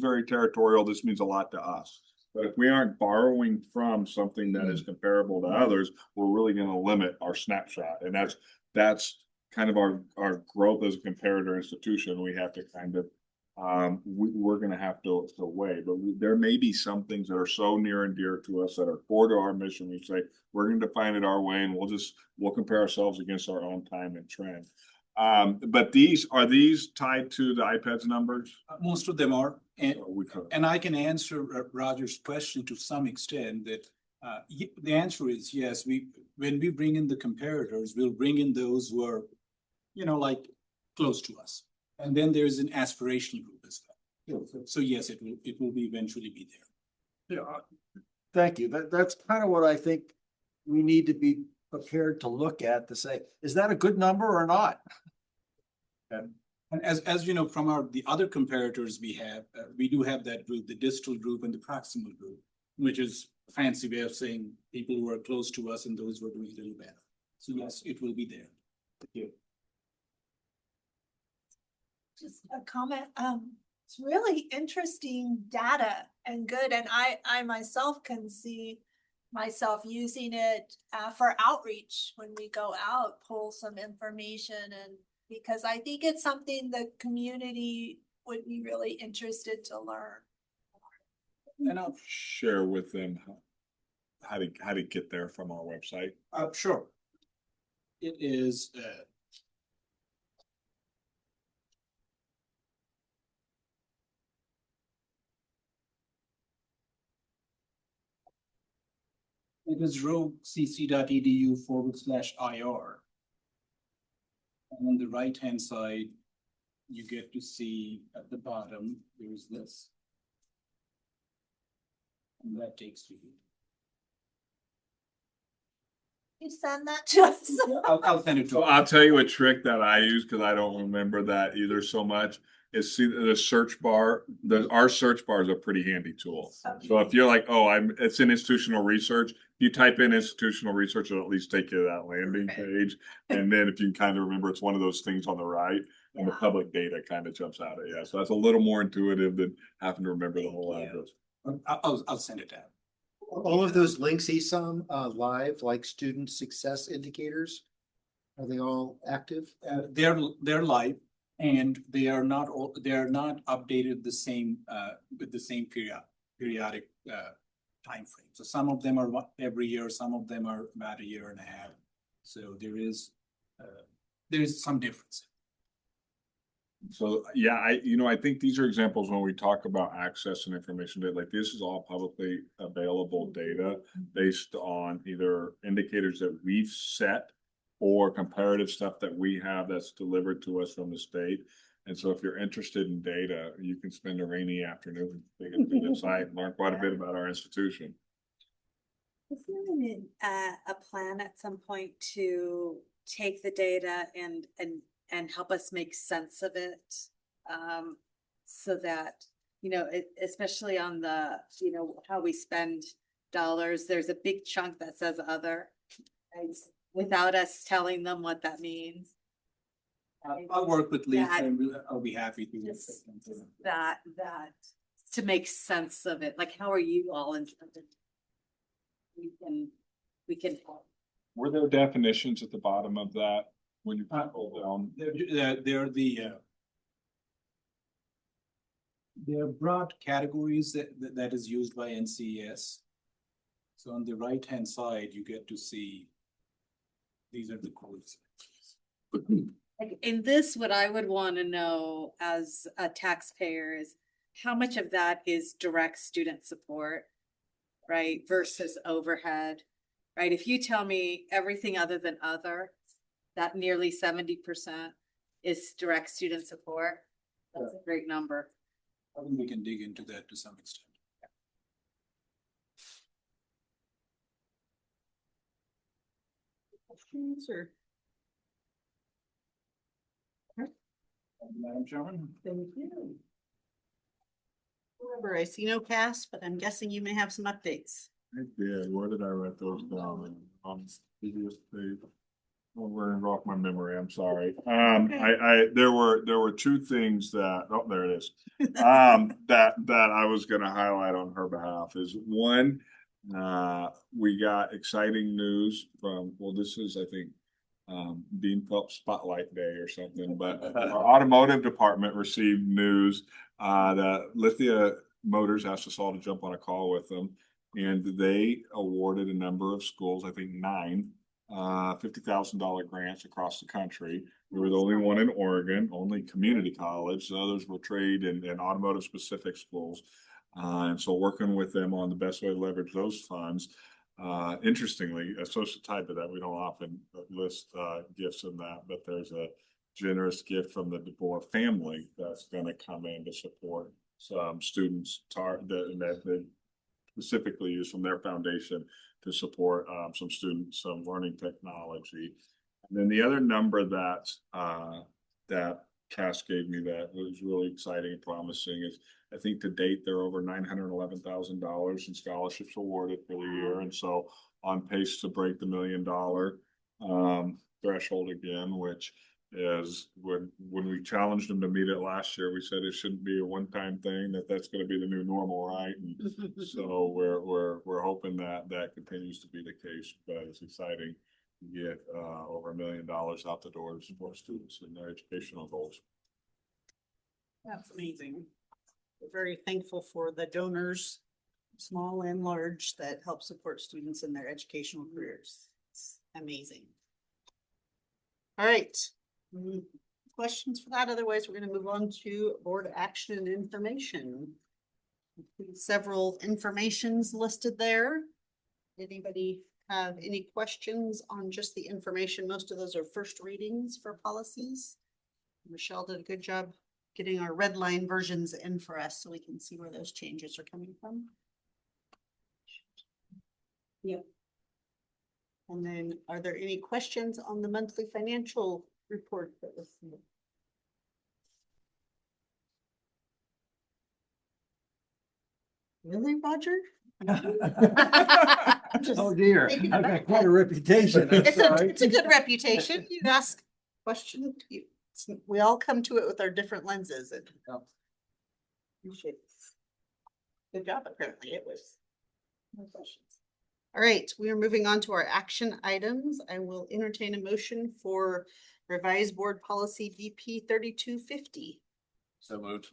very territorial. This means a lot to us. But if we aren't borrowing from something that is comparable to others, we're really going to limit our snapshot. And that's kind of our growth as a comparator institution. We have to kind of, we're going to have to weigh, but there may be some things that are so near and dear to us that are core to our mission. We say, we're going to define it our way, and we'll compare ourselves against our own time and trend. But are these tied to the iPads numbers? Most of them are, So and I can answer Roger's question to some extent that the answer is yes. When we bring in the comparators, we'll bring in those who are, like close to us, and then there's an aspirational group as well. So yes, it will eventually be there. Yeah, thank you. That's kind of what I think we need to be prepared to look at to say, is that a good number or not? And as you know, from the other comparators we have, we do have that group, the distal group and the proximal group, which is a fancy way of saying people who are close to us and those who are doing a little better. So yes, it will be there. Thank you. Just a comment, it's really interesting data and good, and I myself can see myself using it for outreach when we go out, pull some information, and because I think it's something the community would be really interested to learn. and I'll share with them how to get there from our website. Sure. It is It is roguecc.edu/IR. And on the right-hand side, you get to see at the bottom, there's this. And that takes you. You send that to us. I'll send it to So you. I'll tell you a trick that I use, because I don't remember that either so much, is see the search bar, our search bar is a pretty handy tool. So if you're like, oh, it's in institutional research, you type in institutional research, it'll at least take you to that landing page. And then if you can kind of remember, it's one of those things on the right, and the public data kind of jumps out at you. So that's a little more intuitive than having to remember the whole address. I'll send it out. All of those links, Esam, live, like student success indicators, are they all active? They're live and they are not updated the same, with the same periodic, time frame. So some of them are every year, some of them are about a year and a half. So there is some difference. So, yeah, I think these are examples when we talk about access and information that like this is all publicly available data based on either indicators that we've set or comparative stuff that we have that's delivered to us from the state. And so if you're interested in data, you can spend a rainy afternoon digging through the site and learn quite a bit about our institution. Isn't there a plan at some point to take the data and help us make sense of it? So that, especially on the, how we spend dollars, there's a big chunk that says other, right? Without us telling them what that means. I'll work with Lisa That- and I'll be happy to. Just that, to make sense of it, like, how are you all interpreting? We can help. Were there definitions at the bottom of that when you pull down? They're broad categories that is used by NCES. So on the right-hand side, you get to see these are the codes. Like in this, what I would want to know as a taxpayer is how much of that is direct student support, right? Versus overhead, right? If you tell me everything other than other, that nearly 70% is direct student support, that's a great number. I think we can dig into that to some extent. Questions or? Madam Chairman? Thank you. Remember, I see no cast, but I'm guessing you may have some updates. I did. Where did I write those down? Previous page. We're gonna rock my memory. I'm sorry. There were two things that, oh, there it is. That I was gonna highlight on her behalf is one, we got exciting news from, well, this is, I think, Dean Phelps Spotlight Day or something, but our automotive department received news that Lithia Motors asked us all to jump on a call with them, and they awarded a number of schools, I think 9, $50,000 grants across the country. We were the only one in Oregon, only community college. The others were trade and automotive specific schools. And so working with them on the best way to leverage those funds. Interestingly, associated tied to that, we don't often list gifts in that, but there's a generous gift from the DeBoer family that's going to come in to support some students that they specifically use from their foundation to support some students, some learning technology. And then the other number that Cass gave me that was really exciting and promising is, I think to date, there are over $911,000 in scholarships awarded for the year. And so on pace to break the $1 million threshold again, which is when we challenged them to meet it last year, we said it shouldn't be a one-time thing, that's going to be the new normal, right? And so we're hoping that continues to be the case, but it's exciting to get over $1 million out the door to support students in their educational goals. That's amazing. We're very thankful for the donors, small and large, that help support students in their educational careers. It's amazing. All right. Questions for that? Otherwise, we're going to move on to board action and information. Several informations listed there. Anybody have any questions on just the information? Most of those are first readings for policies. Michelle did a good job getting our red line versions in for us so we can see where those changes are coming from. Yep. And then are there any questions on the monthly financial report that was submitted? Really, Roger? I'm just Oh dear, thinking I've about got quite that. a reputation. It's a good reputation. You ask question, we all come to it with our different lenses and. You should. Good job, apparently it was. No questions. All right, we are moving on to our action items. I will entertain a motion for revised board policy BP 3250. So moved.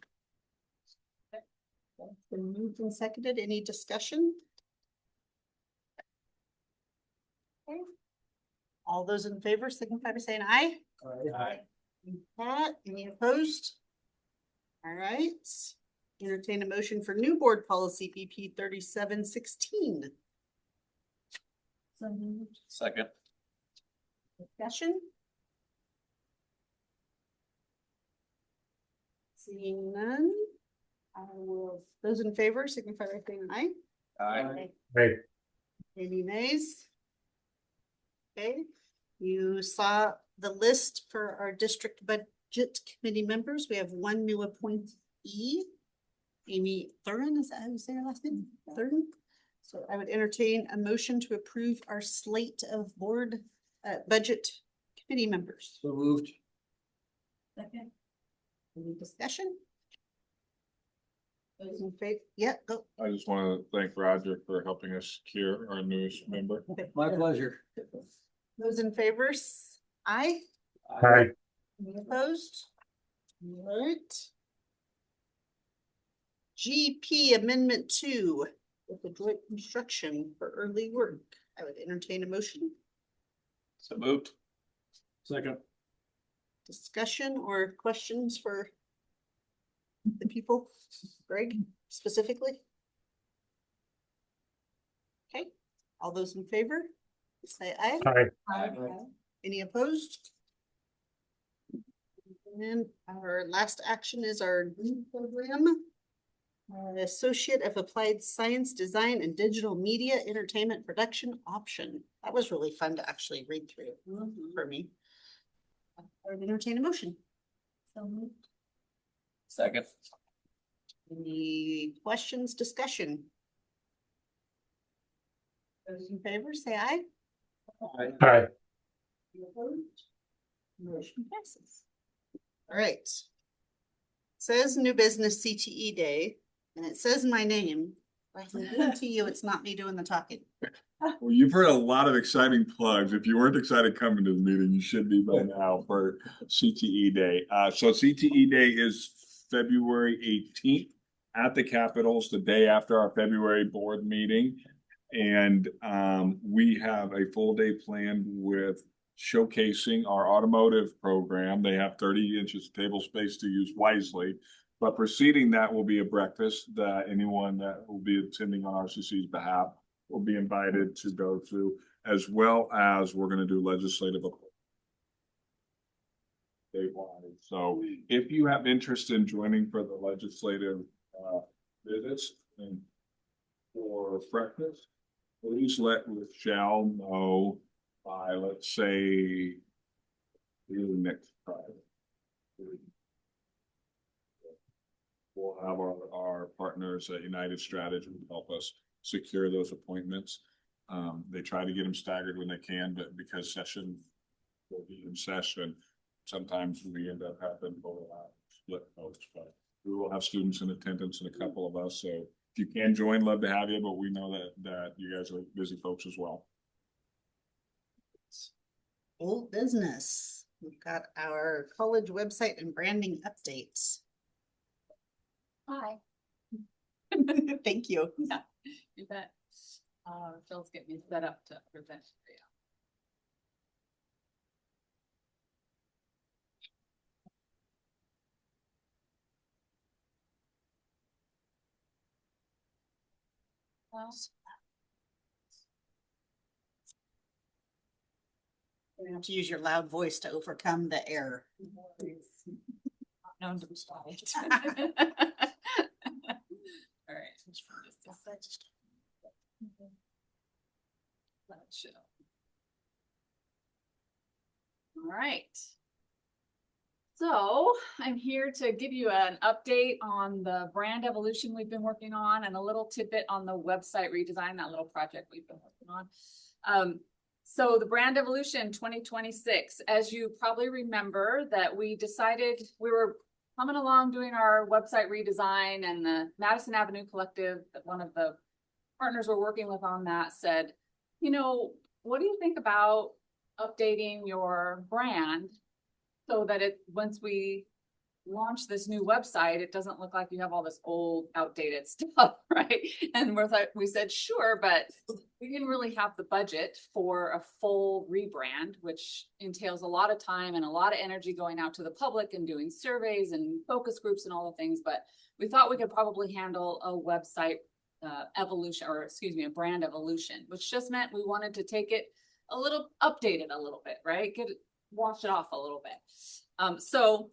That's been moved and seconded. Any discussion? Okay. All those in favor signify by saying aye. Aye. Pat, any opposed? All right. Entertain a motion for new board policy BP 3716. Second. Discussion? Seeing none, I will, those in favor signify by saying aye. Aye. Hey, Any nays? Okay, you saw the list for our district budget committee members. We have one new appointee. Amy Thurin, is that how you say her last name? Thurin? So I would entertain a motion to approve our slate of board budget committee members. So moved. Second. Any discussion? Those in favor, yeah, go. I just want to thank Roger for helping us secure our newest member. My pleasure. Those in favor, aye. hi. Any opposed? All right. GP Amendment 2 with the joint construction for early work. I would entertain a motion. So moved. Second. Discussion or questions for the people? Greg, specifically? Okay, all those in favor, say aye. Hi. Any opposed? And then our last action is our new program. Associate of Applied Science Design and Digital Media Entertainment Production option. That was really fun to actually read through for me. I would entertain a motion. So moved. Second. Any questions, discussion? Those in favor, say aye. Hi. Any opposed? Motion passes. All right. Says new business CTE day, and it says my name. I can guarantee you it's not me doing the talking. Well, you've heard a lot of exciting plugs. If you weren't excited coming to the meeting, you should be by now for CTE Day. So CTE Day is February 18th at the Capitals, the day after our February board meeting. And we have a full day planned with showcasing our automotive program. They have 30 inches table space to use wisely. But preceding that will be a breakfast that anyone that will be attending on RCC's behalf will be invited to go to, as well as we're going to do legislative statewide. So if you have interest in joining for the legislative visits and for breakfast, please let Michelle know by, let's say, next Friday. We'll have our partners at United Strategy help us secure those appointments. They try to get them staggered when they can, but because session will be in session, sometimes we end up having split votes. But we will have students in attendance and a couple of us. So if you can join, love to have you, but we know that you guys are busy folks as well. Old business. We've got our college website and branding updates. Hi. Thank you. Yeah, you bet. Phil's getting me set up to present for you. You have to use your loud voice to overcome the error. Known to be quiet. All right. Let it show. All right. So I'm here to give you an update on the brand evolution we've been working on and a little tidbit on the website redesign, that little project we've been working on. So the brand evolution 2026, as you probably remember that we decided we were coming along doing our website redesign, and the Madison Avenue Collective, one of the partners we're working with on that, said, you know, what do you think about updating your brand so that once we launch this new website, it doesn't look like you have all this old outdated stuff, right? And we said, sure, but we didn't really have the budget for a full rebrand, which entails a lot of time and a lot of energy going out to the public and doing surveys and focus groups and all the things. But we thought we could probably handle a website evolution, or excuse me, a brand evolution, which just meant we wanted to take it update it a little bit, right? Wash it off a little bit. So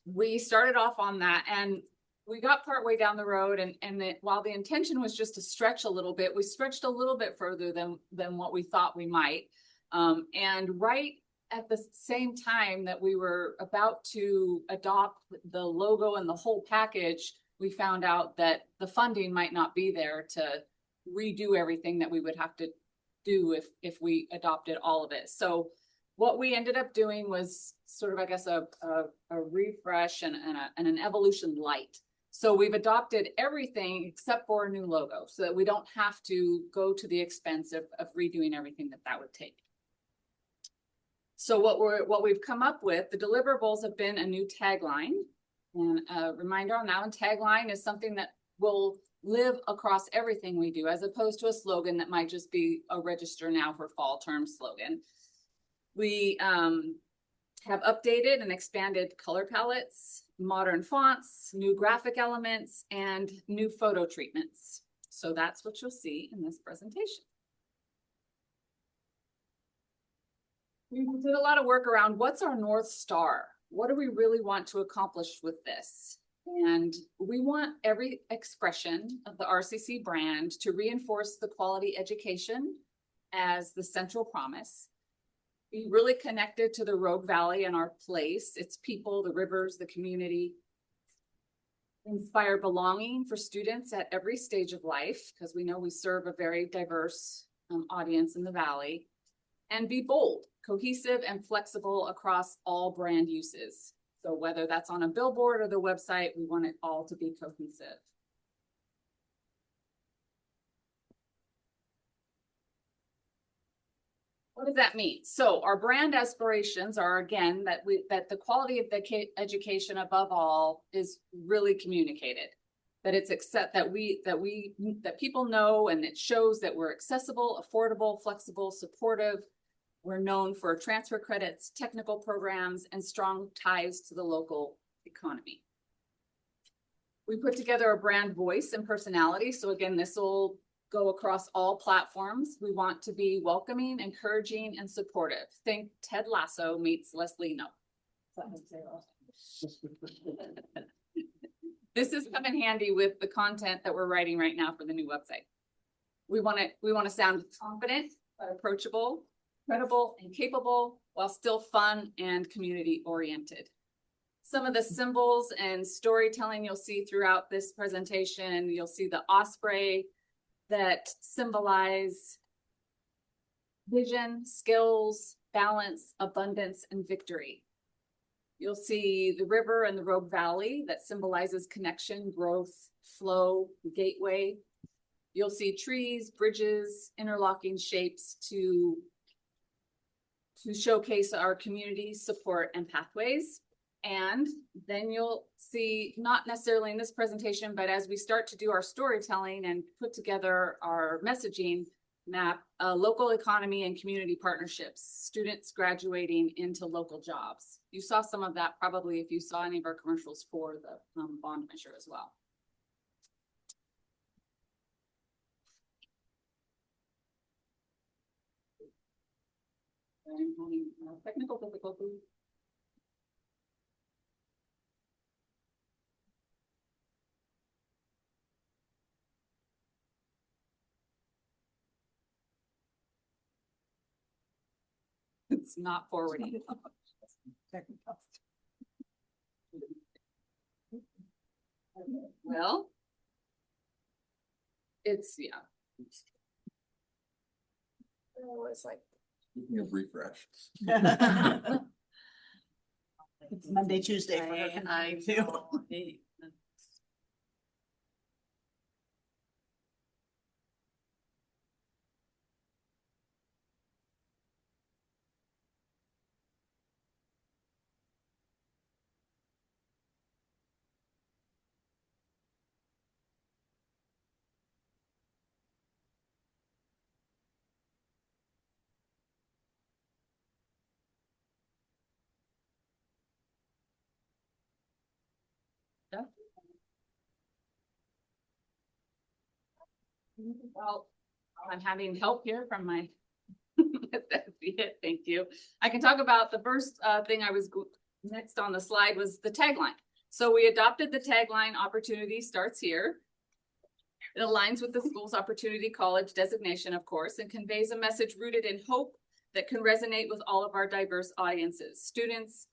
we started off on that, and we got partway down the road, and while the intention was just to stretch a little bit, we stretched a little bit further than what we thought we might. And right at the same time that we were about to adopt the logo and the whole package, we found out that the funding might not be there to redo everything that we would have to do if we adopted all of it. So what we ended up doing was sort of, I guess, a refresh and an evolution light. So we've adopted everything except for a new logo, so that we don't have to go to the expense of redoing everything that would take. So what we've come up with, the deliverables have been a new tagline. And a reminder on that one, tagline is something that will live across everything we do, as opposed to a slogan that might just be a register now for fall term slogan. We have updated and expanded color palettes, modern fonts, new graphic elements, and new photo treatments. So that's what you'll see in this presentation. We did a lot of work around what's our North Star? What do we really want to accomplish with this? And we want every expression of the RCC brand to reinforce the quality education as the central promise. Be really connected to the Rogue Valley and our place, its people, the rivers, the community. Inspire belonging for students at every stage of life, because we know we serve a very diverse audience in the Valley. And be bold, cohesive, and flexible across all brand uses. So whether that's on a billboard or the website, we want it all to be cohesive. What does that mean? So our brand aspirations are, again, that the quality of the education above all is really communicated. That it's that people know, and it shows that we're accessible, affordable, flexible, supportive. We're known for transfer credits, technical programs, and strong ties to the local economy. We put together a brand voice and personality. So again, this will go across all platforms. We want to be welcoming, encouraging, and supportive. Think Ted Lasso meets Leslie No. This is come in handy with the content that we're writing right now for the new website. We want to sound confident, but approachable, credible, and capable, while still fun and community oriented. Some of the symbols and storytelling you'll see throughout this presentation, you'll see the osprey that symbolize vision, skills, balance, abundance, and victory. You'll see the river and the Rogue Valley that symbolizes connection, growth, flow, gateway. You'll see trees, bridges, interlocking shapes to showcase our community support and pathways. And then you'll see, not necessarily in this presentation, but as we start to do our storytelling and put together our messaging map, local economy and community partnerships, students graduating into local jobs. You saw some of that probably if you saw any of our commercials for the bond measure as well. I'm having technical difficulties. It's not forwarding. Well, it's, yeah. It's like, Give me a refresh. It's Monday, Tuesday for her I too. know. Well, I'm having help here from my associate. Thank you. I can talk about the first thing next on the slide was the tagline. So we adopted the tagline, "Opportunity starts here." It aligns with the school's Opportunity College designation, of course, and conveys a message rooted in hope that can resonate with all of our diverse audiences, students,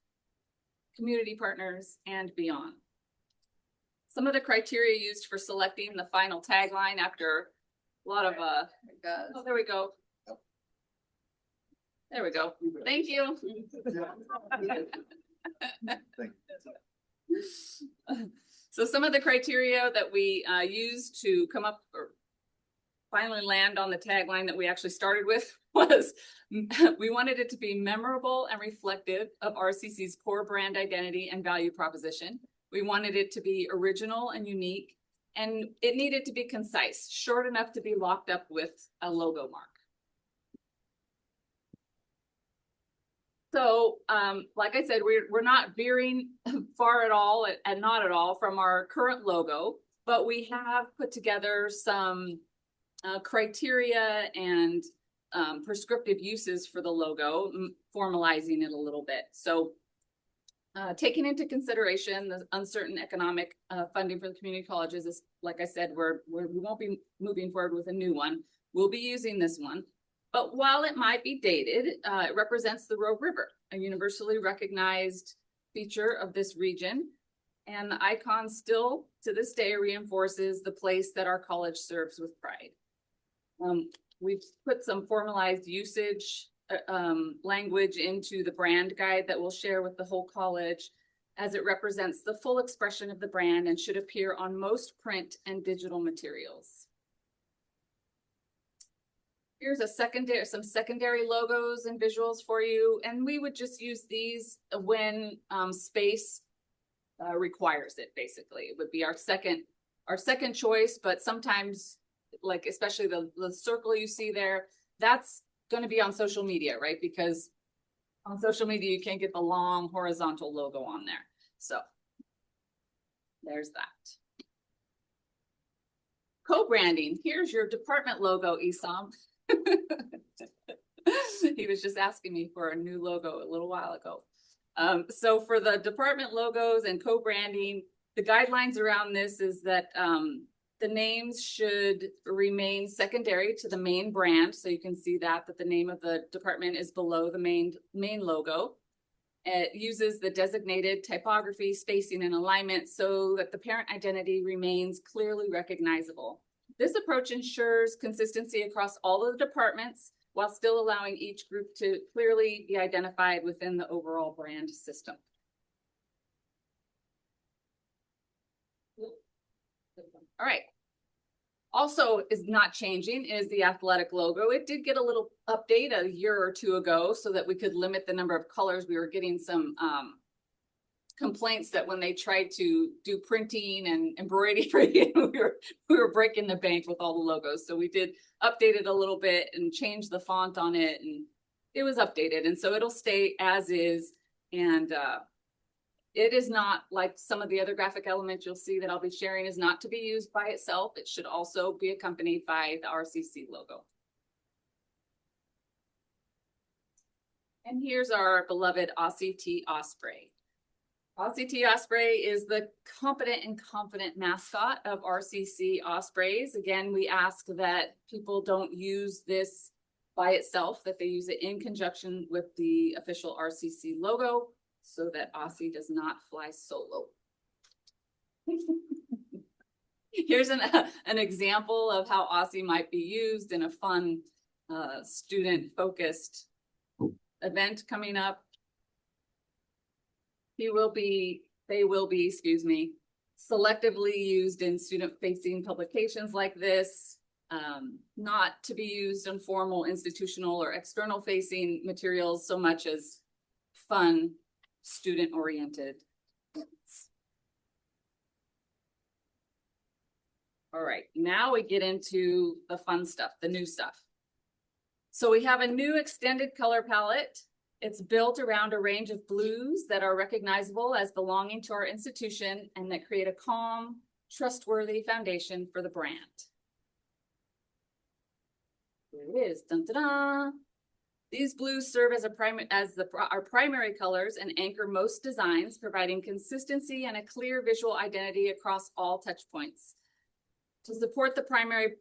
community partners, and beyond. Some of the criteria used for selecting the final tagline after a lot of, oh, there we go. There we go. Thank you. So some of the criteria that we used to come up or finally land on the tagline that we actually started with was we wanted it to be memorable and reflective of RCC's core brand identity and value proposition. We wanted it to be original and unique, and it needed to be concise, short enough to be locked up with a logo mark. So, like I said, we're not veering far at all and not at all from our current logo, but we have put together some criteria and prescriptive uses for the logo, formalizing it a little bit. So, taking into consideration the uncertain economic funding for the community colleges, is, like I said, we won't be moving forward with a new one. We'll be using this one. But while it might be dated, it represents the Rogue River, a universally recognized feature of this region. And the icon still, to this day, reinforces the place that our college serves with pride. We've put some formalized usage language into the brand guide that we'll share with the whole college, as it represents the full expression of the brand and should appear on most print and digital materials. Here's some secondary logos and visuals for you, and we would just use these when space requires it. Basically, it would be our second choice, but sometimes, like especially the circle you see there, that's going to be on social media, right? Because on social media you can't get the long horizontal logo on there. So there's that. Co-branding. Here's your department logo, Isam. He was just asking me for a new logo a little while ago. So for the department logos and co-branding, the guidelines around this is that the names should remain secondary to the main brand. So you can see that the name of the department is below the main logo. It uses the designated typography, spacing, and alignment so that the parent identity remains clearly recognizable. This approach ensures consistency across all of the departments while still allowing each group to clearly be identified within the overall brand system. All right. Also is not changing is the athletic logo. It did get a little update a year or two ago so that we could limit the number of colors. We were getting some complaints that when they tried to do printing and embroidery, we were breaking the bank with all the logos. So we did update it a little bit and change the font on it, and it was updated. And so it'll stay as is. And it is not like some of the other graphic elements you'll see that I'll be sharing is not to be used by itself. It should also be accompanied by the RCC logo. And here's our beloved Aussie T Osprey. Aussie T Osprey is the competent and confident mascot of RCC Ospreys. Again, we ask that people don't use this by itself, that they use it in conjunction with the official RCC logo so that Aussie does not fly solo. Here's an example of how Aussie might be used in a fun student-focused event coming up. They will be, excuse me, selectively used in student-facing publications like this, not to be used in formal institutional or external-facing materials so much as fun, student-oriented. All right, now we get into the fun stuff, the new stuff. So we have a new extended color palette. It's built around a range of blues that are recognizable as belonging to our institution and that create a calm, trustworthy foundation for the brand. There it is, dun, dun, dun. These blues serve as our primary colors and anchor most designs, providing consistency and a clear visual identity across all touch points. To support the primary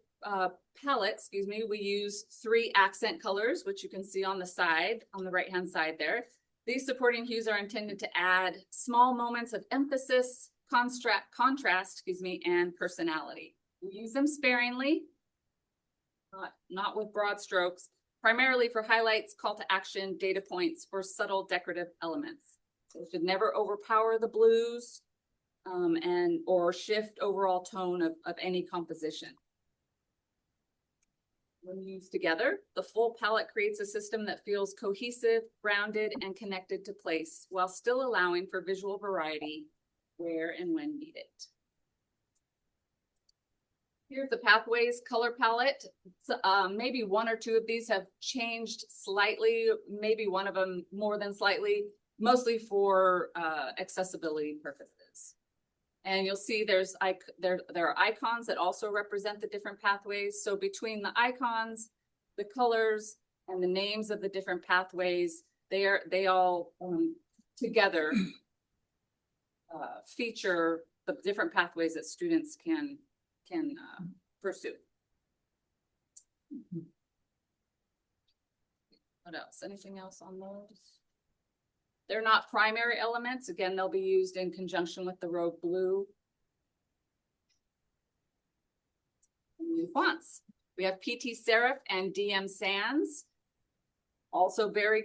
palette, excuse me, we use 3 accent colors, which you can see on the side, on the right-hand side there. These supporting hues are intended to add small moments of emphasis, contrast, excuse me, and personality. We use them sparingly, not with broad strokes, primarily for highlights, call to action, data points, or subtle decorative elements. So it should never overpower the blues or shift overall tone of any composition. When used together, the full palette creates a system that feels cohesive, grounded, and connected to place, while still allowing for visual variety where and when needed. Here's the Pathways color palette. Maybe 1 or 2 of these have changed slightly, maybe one of them more than slightly, mostly for accessibility purposes. And you'll see there are icons that also represent the different pathways. So between the icons, the colors, and the names of the different pathways, they all together feature the different pathways that students can pursue. What else? Anything else on those? They're not primary elements. Again, they'll be used in conjunction with the Rogue Blue. New fonts. We have PT Serif and DM Sans. Also very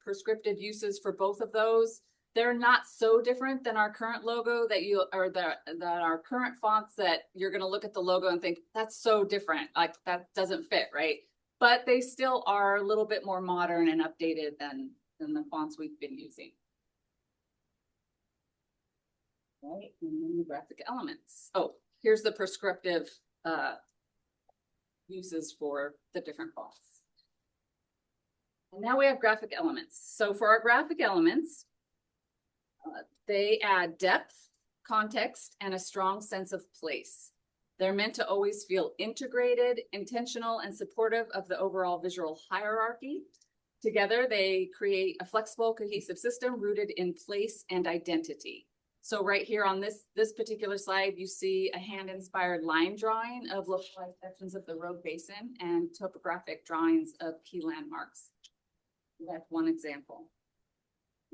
prescriptive uses for both of those. They're not so different than our current logo that our current fonts that you're going to look at the logo and think that's so different, like that doesn't fit, right? But they still are a little bit more modern and updated than the fonts we've been using. Right, and then the graphic elements. Oh, here's the prescriptive uses for the different fonts. And now we have graphic elements. So for our graphic elements, they add depth, context, and a strong sense of place. They're meant to always feel integrated, intentional, and supportive of the overall visual hierarchy. Together, they create a flexible, cohesive system rooted in place and identity. So right here on this particular slide, you see a hand-inspired line drawing of localized sections of the Rogue Basin and topographic drawings of key landmarks. That's one example.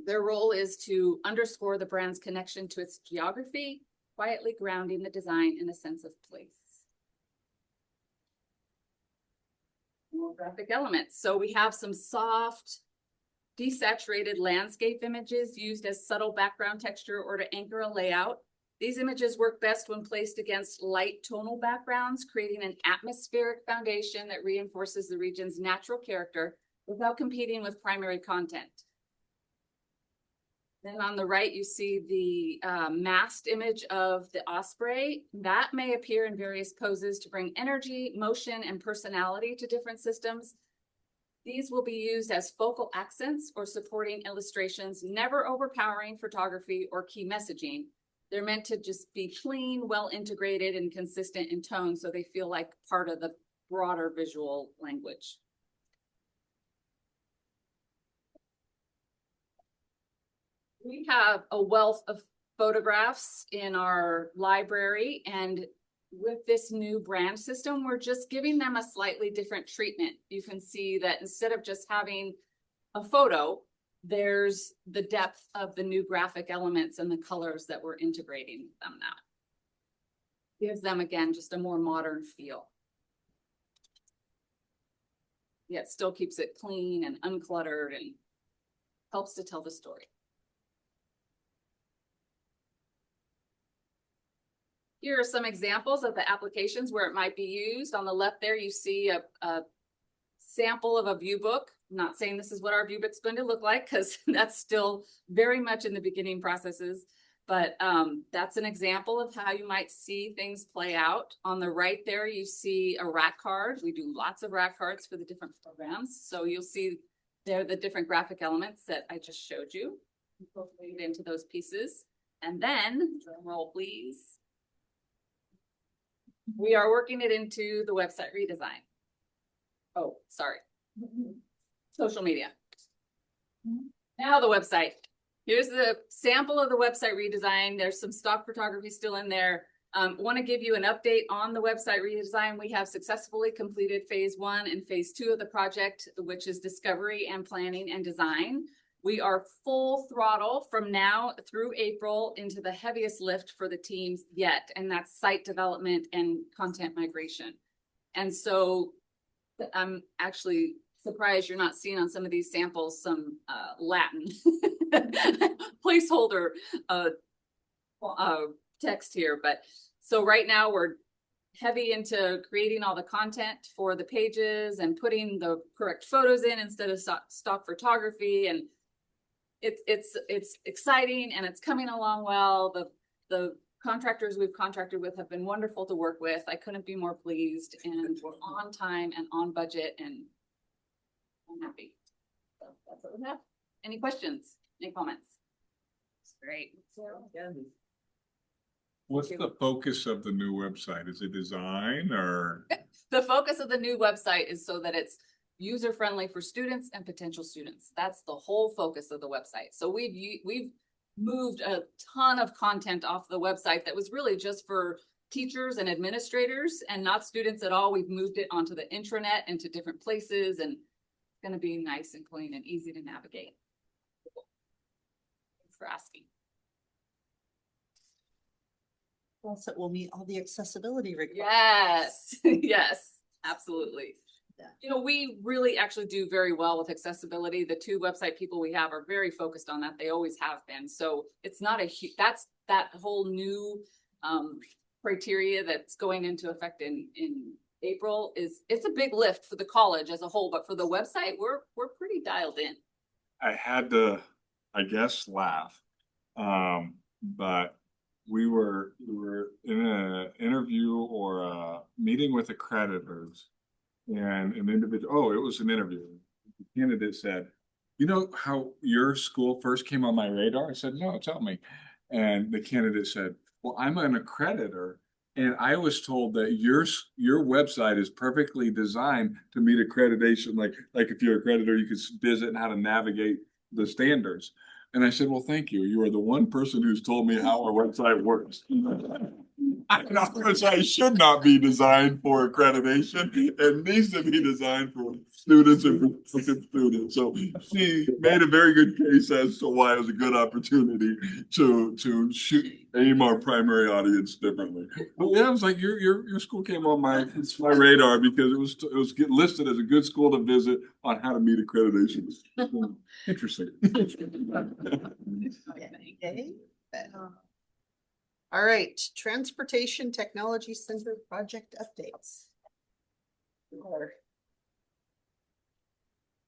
Their role is to underscore the brand's connection to its geography, quietly grounding the design in a sense of place. More graphic elements. So we have some soft, desaturated landscape images used as subtle background texture or to anchor a layout. These images work best when placed against light tonal backgrounds, creating an atmospheric foundation that reinforces the region's natural character without competing with primary content. Then on the right, you see the masked image of the osprey. That may appear in various poses to bring energy, motion, and personality to different systems. These will be used as focal accents or supporting illustrations, never overpowering photography or key messaging. They're meant to just be clean, well integrated, and consistent in tone so they feel like part of the broader visual language. We have a wealth of photographs in our library, and with this new brand system, we're just giving them a slightly different treatment. You can see that instead of just having a photo, there's the depth of the new graphic elements and the colors that we're integrating with them now. Gives them, again, just a more modern feel. Yet still keeps it clean and uncluttered and helps to tell the story. Here are some examples of the applications where it might be used. On the left there, you see a sample of a view book. I'm not saying this is what our view book's going to look like, because that's still very much in the beginning processes. But that's an example of how you might see things play out. On the right there, you see a rack card. We do lots of rack cards for the different programs. So you'll see there the different graphic elements that I just showed you. Incorporated into those pieces. And then, drum roll please. We are working it into the website redesign. Oh, sorry. Social media. Now the website. Here's the sample of the website redesign. There's some stock photography still in there. Want to give you an update on the website redesign. We have successfully completed phase 1 and phase 2 of the project, which is discovery and planning and design. We are full throttle from now through April into the heaviest lift for the teams yet, and that's site development and content migration. And so I'm actually surprised you're not seeing on some of these samples some Latin placeholder text here. But so right now we're heavy into creating all the content for the pages and putting the correct photos in instead of stock photography. And it's exciting and it's coming along well. The contractors we've contracted with have been wonderful to work with. I couldn't be more pleased, and we're on time and on budget, and I'm happy. So that's what we have. Any questions? Any comments? Great. What's the focus of the new website? Is it design or? The focus of the new website is so that it's user-friendly for students and potential students. That's the whole focus of the website. So we've moved a ton of content off the website that was really just for teachers and administrators and not students at all. We've moved it onto the intranet and to different places, and it's going to be nice and clean and easy to navigate. Thanks for asking. Also, it will meet all the accessibility requirements. Yes, yes, absolutely. Yeah. You know, we really actually do very well with accessibility. The 2 website people we have are very focused on that. They always have been. So it's not a huge, that's that whole new criteria that's going into effect in April it's a big lift for the college as a whole, but for the website, we're pretty dialed in. I had to, I guess, laugh. But we were in an interview or a meeting with accreditors, and an individual, it was an interview. The candidate said, "You know how your school first came on my radar?" I said, "No, tell me." And the candidate said, "Well, I'm an accreditor, and I was told that your website is perfectly designed to meet accreditation. Like if you're an accreditor, you could visit and how to navigate the standards." And I said, "Well, thank you. You are the one person who's told me how our website works." Our website should not be designed for accreditation. It needs to be designed for students and for students. So she made a very good case as to why it was a good opportunity to aim our primary audience differently. But yeah, it was like your school came on my radar because it was getting listed as a good school to visit on how to meet accreditation. Interesting. Okay. All right, Transportation Technology Center project updates.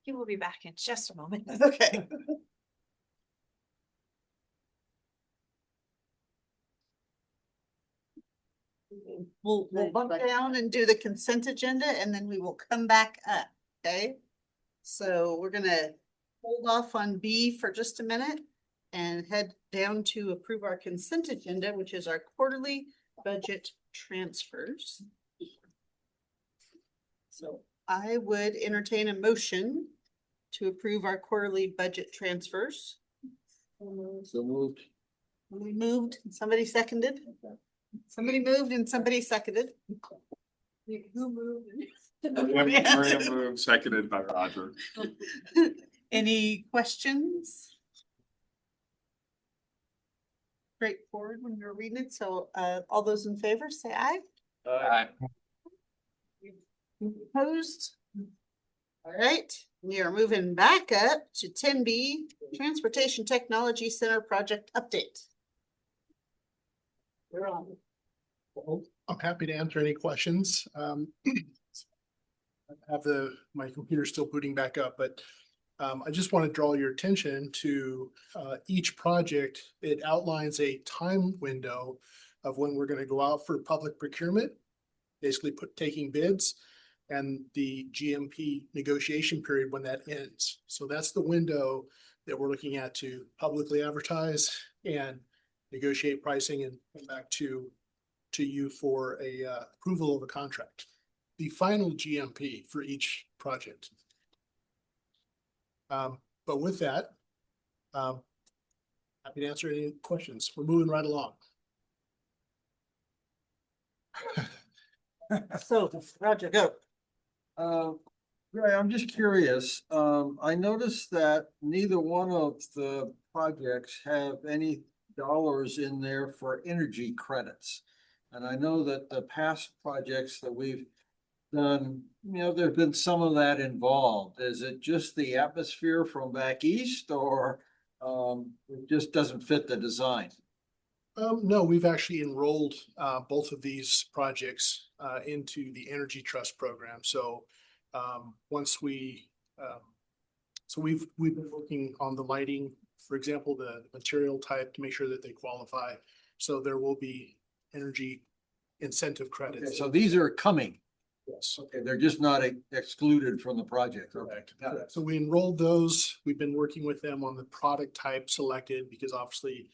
He will be back in just a moment. Okay. We'll bump down and do the consent agenda, and then we will come back up, okay? So we're gonna hold off on B for just a minute and head down to approve our consent agenda, which is our quarterly budget transfers. So I would entertain a motion to approve our quarterly budget transfers. So moved. We moved, and somebody seconded. Somebody moved and somebody seconded. Who moved? Maria moved, seconded by Roger. Any questions? Straightforward when you're reading it, so all those in favor, say aye. Aye. Opposed? All right, we are moving back up to 10B, Transportation Technology Center Project Update. You're on. I'm happy to answer any questions. I have my computer still booting back up, but I just want to draw your attention to each project. It outlines a time window of when we're going to go out for public procurement, basically taking bids, and the GMP negotiation period when that ends. So that's the window that we're looking at to publicly advertise and negotiate pricing and come back to you for a approval of a contract. The final GMP for each project. But with that, happy to answer any questions. We're moving right along. So, Roger, go. Ray, I'm just curious. I noticed that neither one of the projects have any dollars in there for energy credits. And I know that the past projects that we've done, there's been some of that involved. Is it just the atmosphere from back east, or it just doesn't fit the design? No, we've actually enrolled both of these projects into the Energy Trust program. So once we've been working on the lighting, for example, the material type, to make sure that they qualify. So there will be energy incentive credits. Okay, so these are coming. Yes. Okay, they're just not excluded from the project. Correct. So we enrolled those. We've been working with them on the product type selected, because obviously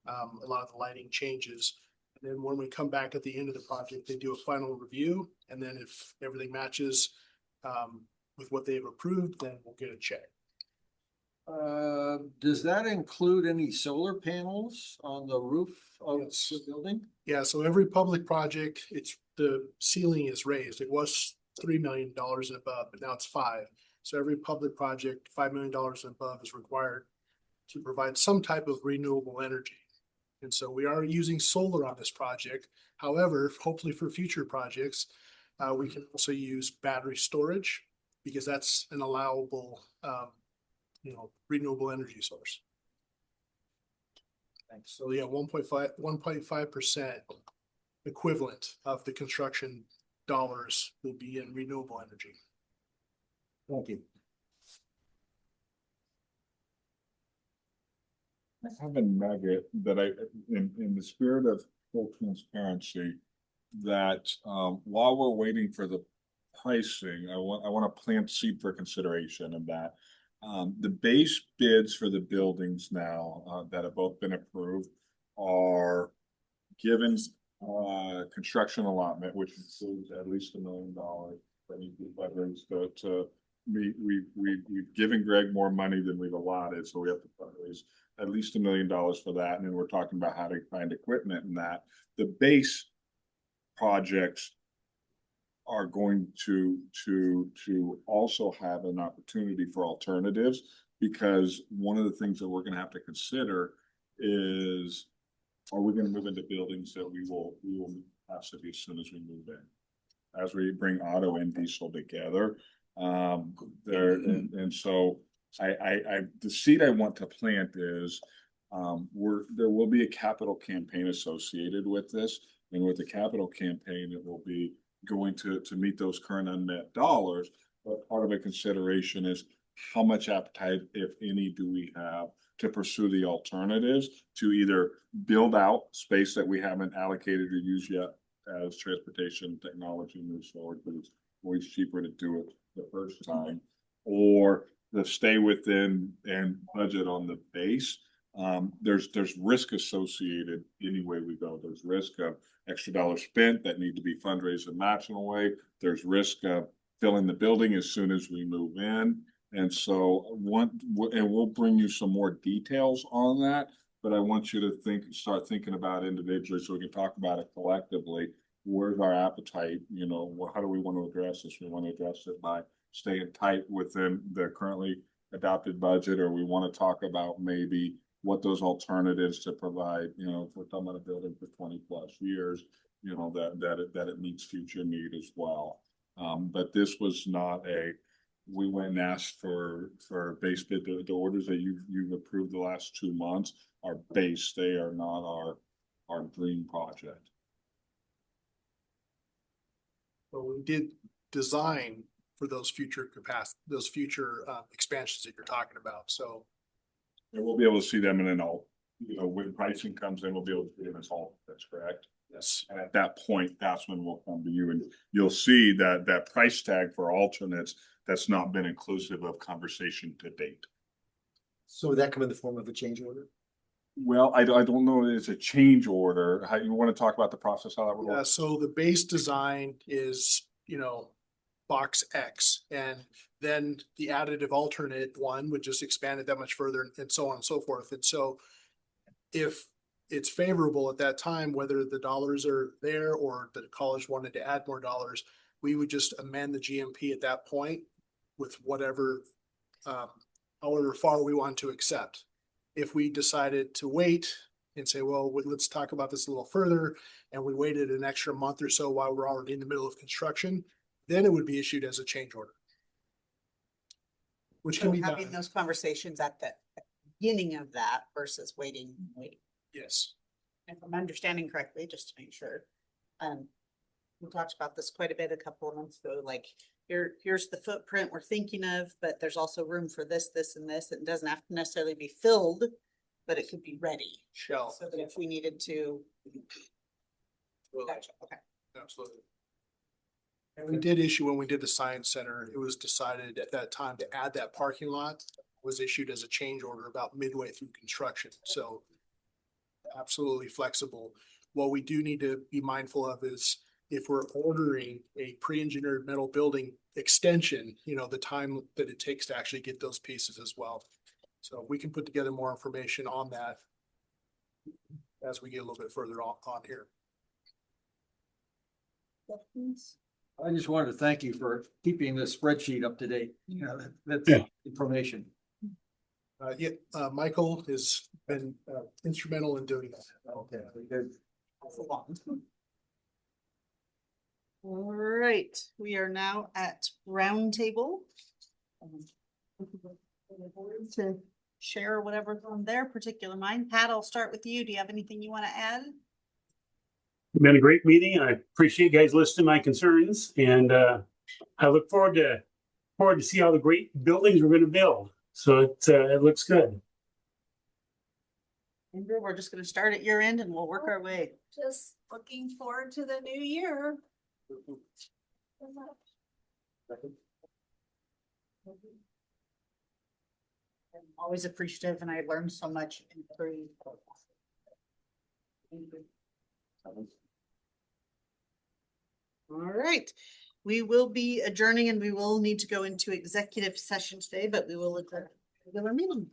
a lot of the lighting changes. And then when we come back at the end of the project, they do a final review. And then if everything matches with what they've approved, then we'll get a check. Does that include any solar panels on the roof of the building? Yeah, so every public project, the ceiling is raised. It was $3 million and above, but now it's $5 million. So every public project, $5 million and above is required to provide some type of renewable energy. And so we are using solar on this project. However, hopefully for future projects, we can also use battery storage, because that's an allowable renewable energy source. Thanks. So yeah, 1.5% equivalent of the construction dollars will be in renewable energy. Thank you. I have a nugget that in the spirit of full transparency, that while we're waiting for the pricing, I want to plant seed for consideration of that. The base bids for the buildings now that have both been approved are given construction allotment, which includes at least $1 million. We've given Greg more money than we've allotted, so we have to fundraise at least $1 million for that. And then we're talking about how to find equipment and that. The base projects are going to also have an opportunity for alternatives, because one of the things that we're going to have to consider is, are we going to move into buildings that we will have to be as soon as we move in, as we bring auto and diesel together. And so the seed I want to plant is there will be a capital campaign associated with this, and with the capital campaign, it will be going to meet those current unmet dollars. But part of a consideration is how much appetite, if any, do we have to pursue the alternatives to either build out space that we haven't allocated or used yet as transportation technology moves forward, but it's always cheaper to do it the first time, or to stay within and budget on the base. There's risk associated any way we go. There's risk of extra dollars spent that need to be fundraised and matched in a way. There's risk of filling the building as soon as we move in. And so and we'll bring you some more details on that, but I want you to start thinking about individually so we can talk about it collectively. Where's our appetite? You know, how do we want to address this? We want to address it by staying tight within the currently adopted budget, or we want to talk about maybe what those alternatives to provide, you know, if we're talking about a building for 20+ years, you know, that it meets future need as well. But this was not we went and asked for base bid, the orders that you've approved the last 2 months are base. They are not our dream project. But we did design for those future expansions that you're talking about, so. And we'll be able to see them, and then when pricing comes in, we'll be able to see them as all. That's correct. Yes. And at that point, that's when we'll come to you, and you'll see that price tag for alternates that's not been inclusive of conversation to date. So would that come in the form of a change order? Well, I don't know if it's a change order. How you want to talk about the process, how that would Yeah, work? so the base design is, you know, box X, and then the additive alternate one would just expand it that much further, and so on and so forth. And so if it's favorable at that time, whether the dollars are there or the college wanted to add more dollars, we would just amend the GMP at that point with whatever, however far we want to accept. If we decided to wait and say, well, let's talk about this a little further, and we waited an extra month or so while we're already in the middle of construction, then it would be issued as a change order. Which So can be having done. those conversations at the beginning of that versus waiting. Yes. If I'm understanding correctly, just to make sure. We talked about this quite a bit a couple of months ago, like here's the footprint we're thinking of, but there's also room for this, this, and this. It doesn't have to necessarily be filled, but it could be ready. Shell. So that if we needed to. Gotcha, okay. Absolutely. And we did issue, when we did the science center, it was decided at that time to add that parking lot, was issued as a change order about midway through construction, so absolutely flexible. What we do need to be mindful of is if we're ordering a pre-engineered metal building extension, you know, the time that it takes to actually get those pieces as well. So we can put together more information on that as we get a little bit further on here. I just wanted to thank you for keeping the spreadsheet up to date. You know, that's Yeah. information. Michael has been instrumental in doing that. Okay, good. All right, we are now at roundtable. To share whatever's on their particular mind. Pat, I'll start with you. Do you have anything you want to add? It's been a great meeting. I appreciate you guys listening to my concerns, and I look forward to see all the great buildings we're going to build. So it looks good. Andrew, we're just going to start at your end and we'll work our way. Just looking forward to the new year. I'm always appreciative and I learned so much in three. All right, we will be adjourning and we will need to go into executive session today, but we will adjourn the regular meeting.